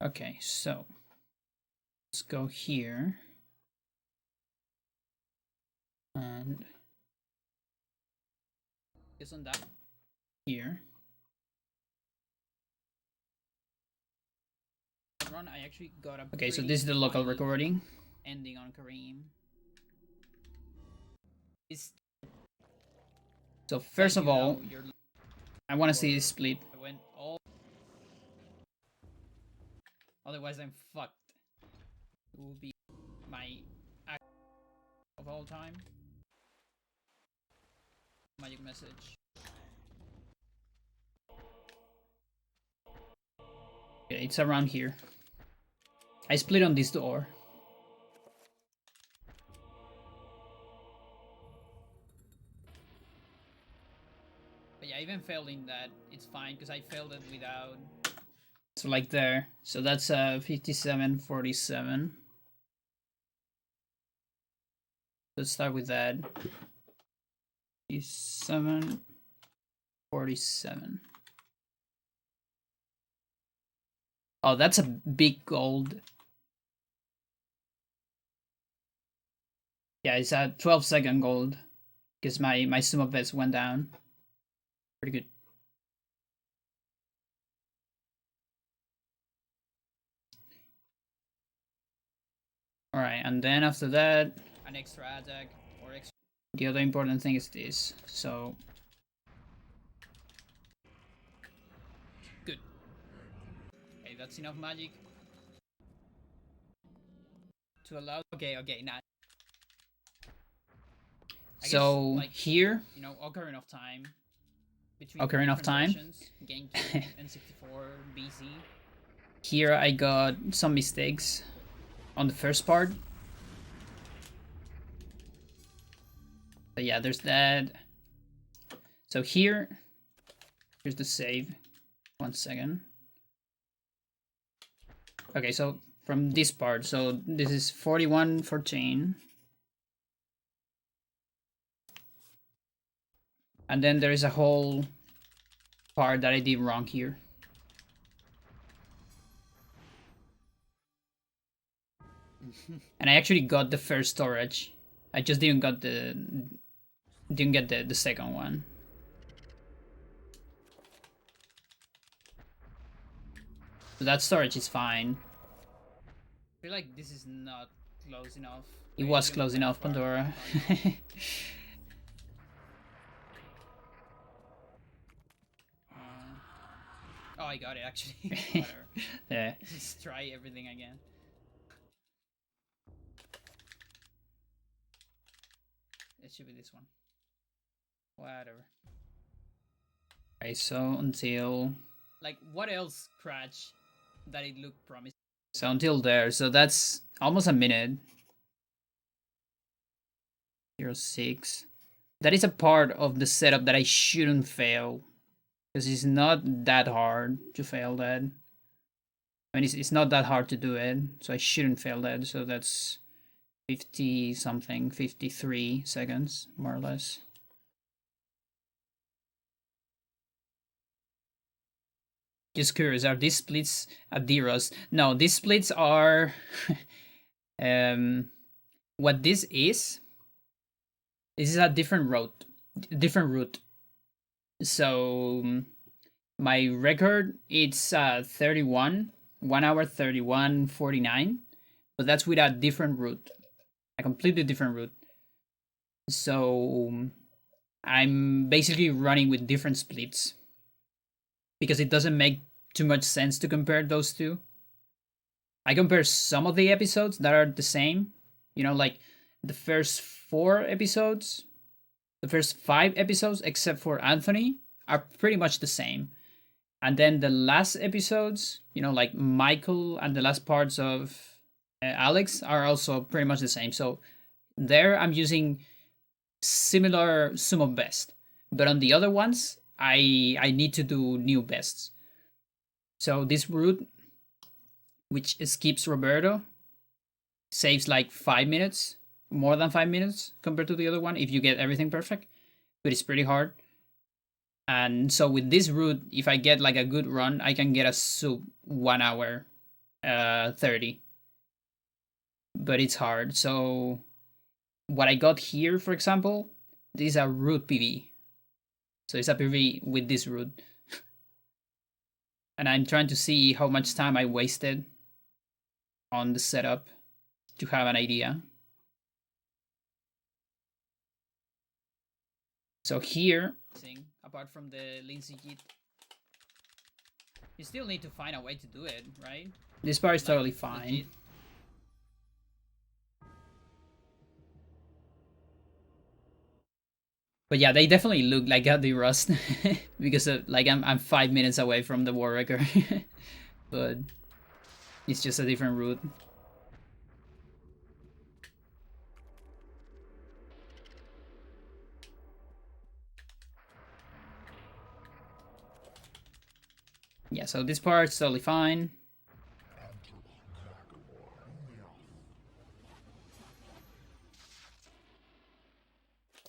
Okay, so let's go here and isn't that here? run, I actually got a okay, so this is the local recording. Ending on Kareem. So first of all, I want to see this split. I went all. Otherwise, I'm fucked. It will be my act of all time. Magic message. Okay, it's around here. I split on this door. But yeah, I even failed in that. It's fine because I failed it without. So like there. So that's 57-47. Let's start with that. 57-47. Oh, that's a big gold. Yeah, it's a 12-second gold. Because my sumo bets went down. Pretty good. Alright, and then after that, an extra attack or extra. The other important thing is this. So good. Okay, that's enough magic to allow. Okay, now. So like, here, you know, Ocarina of Time. Ocarina of Time. GameCube and 64 BC. Here I got some mistakes on the first part. But yeah, there's that. So here's the save. 1 second. Okay, so from this part, so this is 41-14. And then there is a whole part that I did wrong here. And I actually got the first storage. I just didn't get the second one. So that storage is fine. I feel like this is not close enough. It was close enough, Pandora. Oh, I got it actually. Whatever. Yeah. Just try everything again. It should be this one. Whatever. Okay, so until like what else Crash that it looked promising. So until there, so that's almost a minute. 06. That is a part of the setup that I shouldn't fail. Because it's not that hard to fail that. I mean, it's not that hard to do it, so I shouldn't fail that. So that's 50 something, 53 seconds, more or less. Just curious, are these splits Adiras? No, these splits are what this is a different route. So my record it's 31, 1 hour 31:49, but that's with a different route, a completely different route. So I'm basically running with different splits because it doesn't make too much sense to compare those two. I compare some of the episodes that are the same, you know, like the first 4 episodes. The first 5 episodes, except for Anthony, are pretty much the same. And then the last episodes, you know, like Michael and the last parts of Alex are also pretty much the same. So there I'm using similar sumo best. But on the other ones, I need to do new bests. So this route, which skips Roberto, saves like 5 minutes. More than 5 minutes compared to the other one if you get everything perfect, but it's pretty hard. And so with this route, if I get like a good run, I can get a sub 1 hour 30, but it's hard. So what I got here, for example, this is a route PV, so it's a PV with this route. And I'm trying to see how much time I wasted on the setup to have an idea. So here, apart from the Lindsay Git, you still need to find a way to do it, right? This part is totally fine. But yeah, they definitely look like the rust because like I'm 5 minutes away from the War Wrecker, but it's just a different route. Yeah, so this part's totally fine.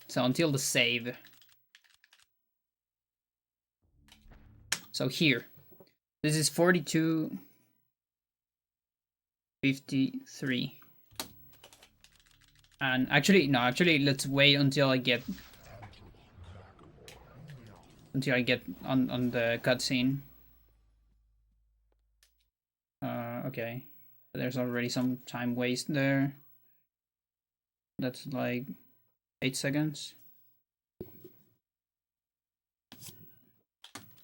So until the save. So here. This is 42:53. And actually, no, let's wait until I get on the cutscene. Okay. There's already some time waste there. That's like 8 seconds.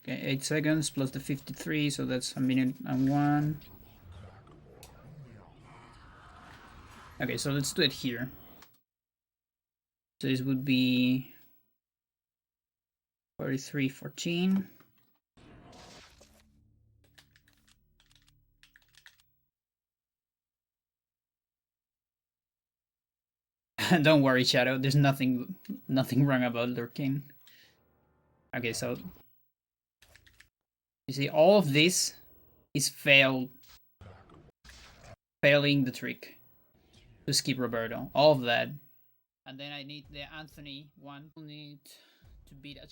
Okay, 8 seconds plus the 53, so that's 1:01. Okay, so let's do it here. So this would be 43:14. Don't worry, Shadow. There's nothing wrong about lurking. Okay, so you see, all of this is failing the trick to skip Roberto. All of that, and then I need the Anthony one. Need to beat a.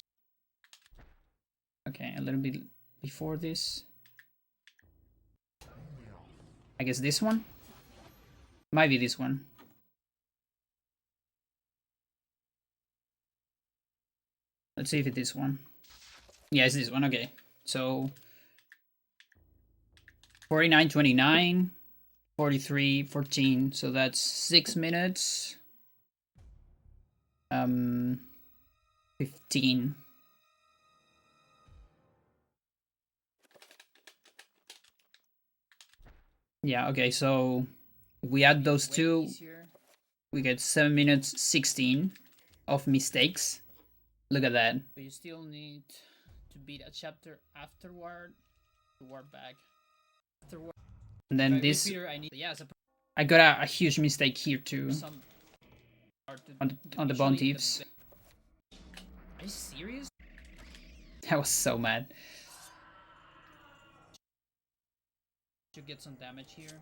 Okay, a little bit before this. I guess this one. Might be this one. Let's see if it's this one. Yeah, it's this one. Okay, so 49:29, 43:14. So that's 6 minutes. 15. Yeah. Okay. So if we add those two, we get 7 minutes 16 of mistakes. Look at that. But you still need to beat a chapter afterward to warp back. And then this, I got a huge mistake here too. On the Bontiefs. Are you serious? I was so mad. Should get some damage here.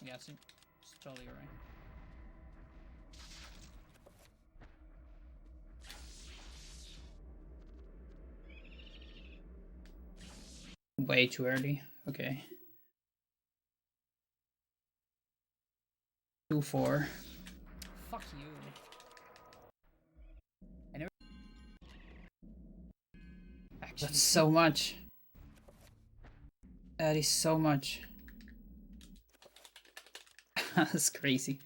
Yeah, it's totally right. Way too early. Okay. 2-4. Fuck you. I never. Actually, that's so much. That is so much. That's crazy.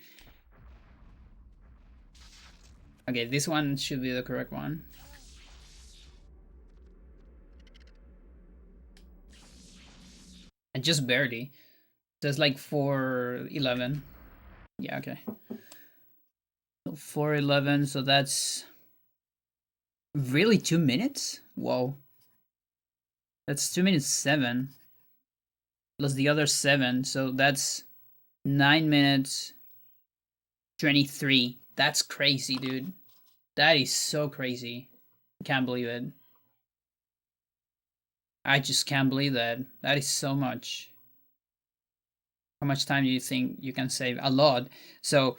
Okay, this one should be the correct one. And just barely. Just like 4:11. Yeah, okay. So 4:11, so that's really 2 minutes? Whoa. That's 2 minutes 7. Plus the other 7, so that's 9 minutes 23. That's crazy, dude. That is so crazy. Can't believe it. I just can't believe that. That is so much. How much time do you think you can save? A lot. So,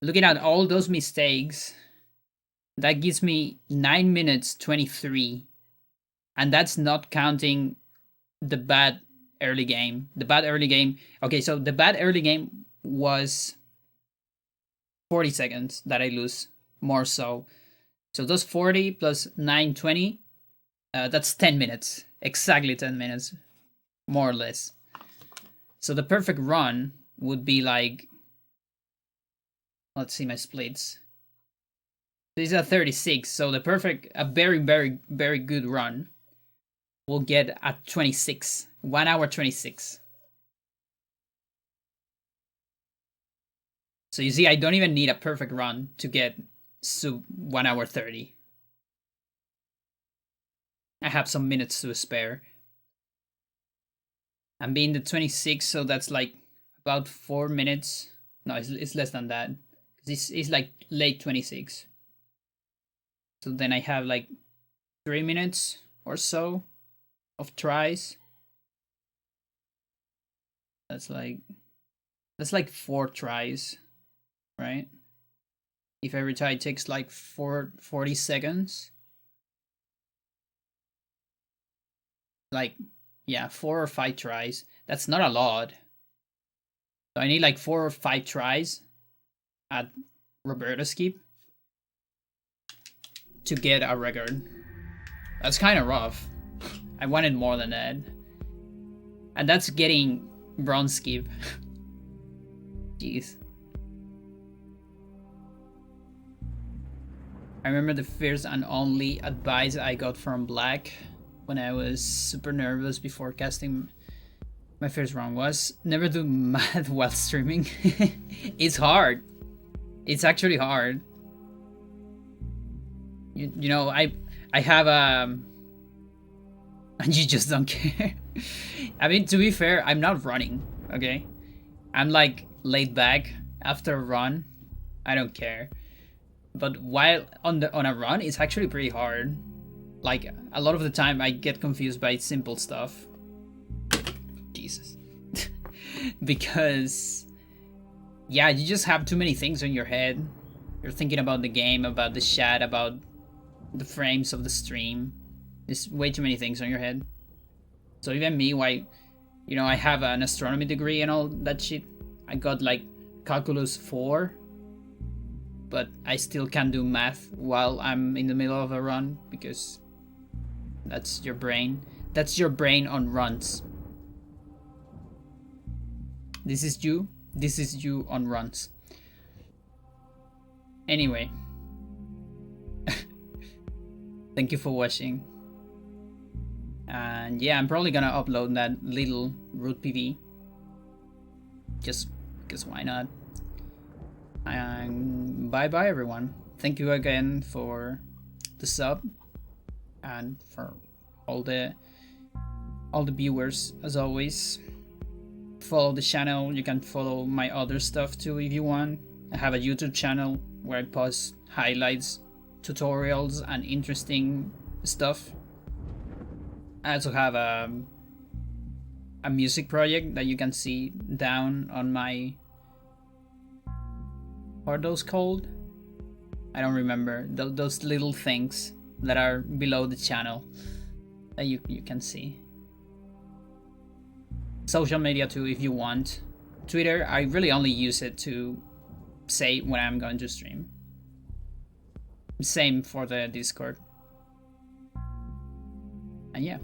looking at all those mistakes, that gives me 9 minutes 23. And that's not counting the bad early game. The bad early game. Okay, so the bad early game was 40 seconds that I lose more so. So those 40 plus 920, that's 10 minutes. Exactly 10 minutes, more or less. So the perfect run would be like, let's see my splits. These are 36, so the perfect, a very, very, very good run will get at 26, 1 hour 26. So you see, I don't even need a perfect run to get sub 1 hour 30. I have some minutes to spare. I'm being the 26, so that's like about 4 minutes. No, it's less than that. It's like late 26. So then I have like 3 minutes or so of tries. That's like 4 tries, right? If every try takes like 40 seconds. Like, yeah, 4 or 5 tries. That's not a lot. So I need like 4 or 5 tries at Roberto Skip to get a record. That's kind of rough. I wanted more than that. And that's getting bronze skip. Jeez. I remember the first and only advice I got from Black when I was super nervous before casting my first run was never do math while streaming. It's hard. It's actually hard. You know, I have and you just don't care. I mean, to be fair, I'm not running, okay? I'm like laid back after a run. I don't care. But while on a run, it's actually pretty hard. Like, a lot of the time I get confused by simple stuff. Jesus. Because, yeah, you just have too many things in your head. You're thinking about the game, about the chat, about the frames of the stream. There's way too many things on your head. So even me, why, you know, I have an astronomy degree and all that shit. I got like calculus 4. But I still can't do math while I'm in the middle of a run because that's your brain. That's your brain on runs. This is you. This is you on runs. Anyway. Thank you for watching. And yeah, I'm probably gonna upload that little root PV. Just because why not? And bye bye everyone. Thank you again for the sub and for all the viewers as always. Follow the channel. You can follow my other stuff too if you want. I have a YouTube channel where I post highlights, tutorials and interesting stuff. I also have a music project that you can see down on my, what are those called? I don't remember. Those little things that are below the channel that you can see. Social media too if you want. Twitter, I really only use it to say when I'm going to stream. Same for the Discord. And yeah,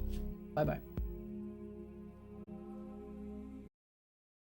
bye bye.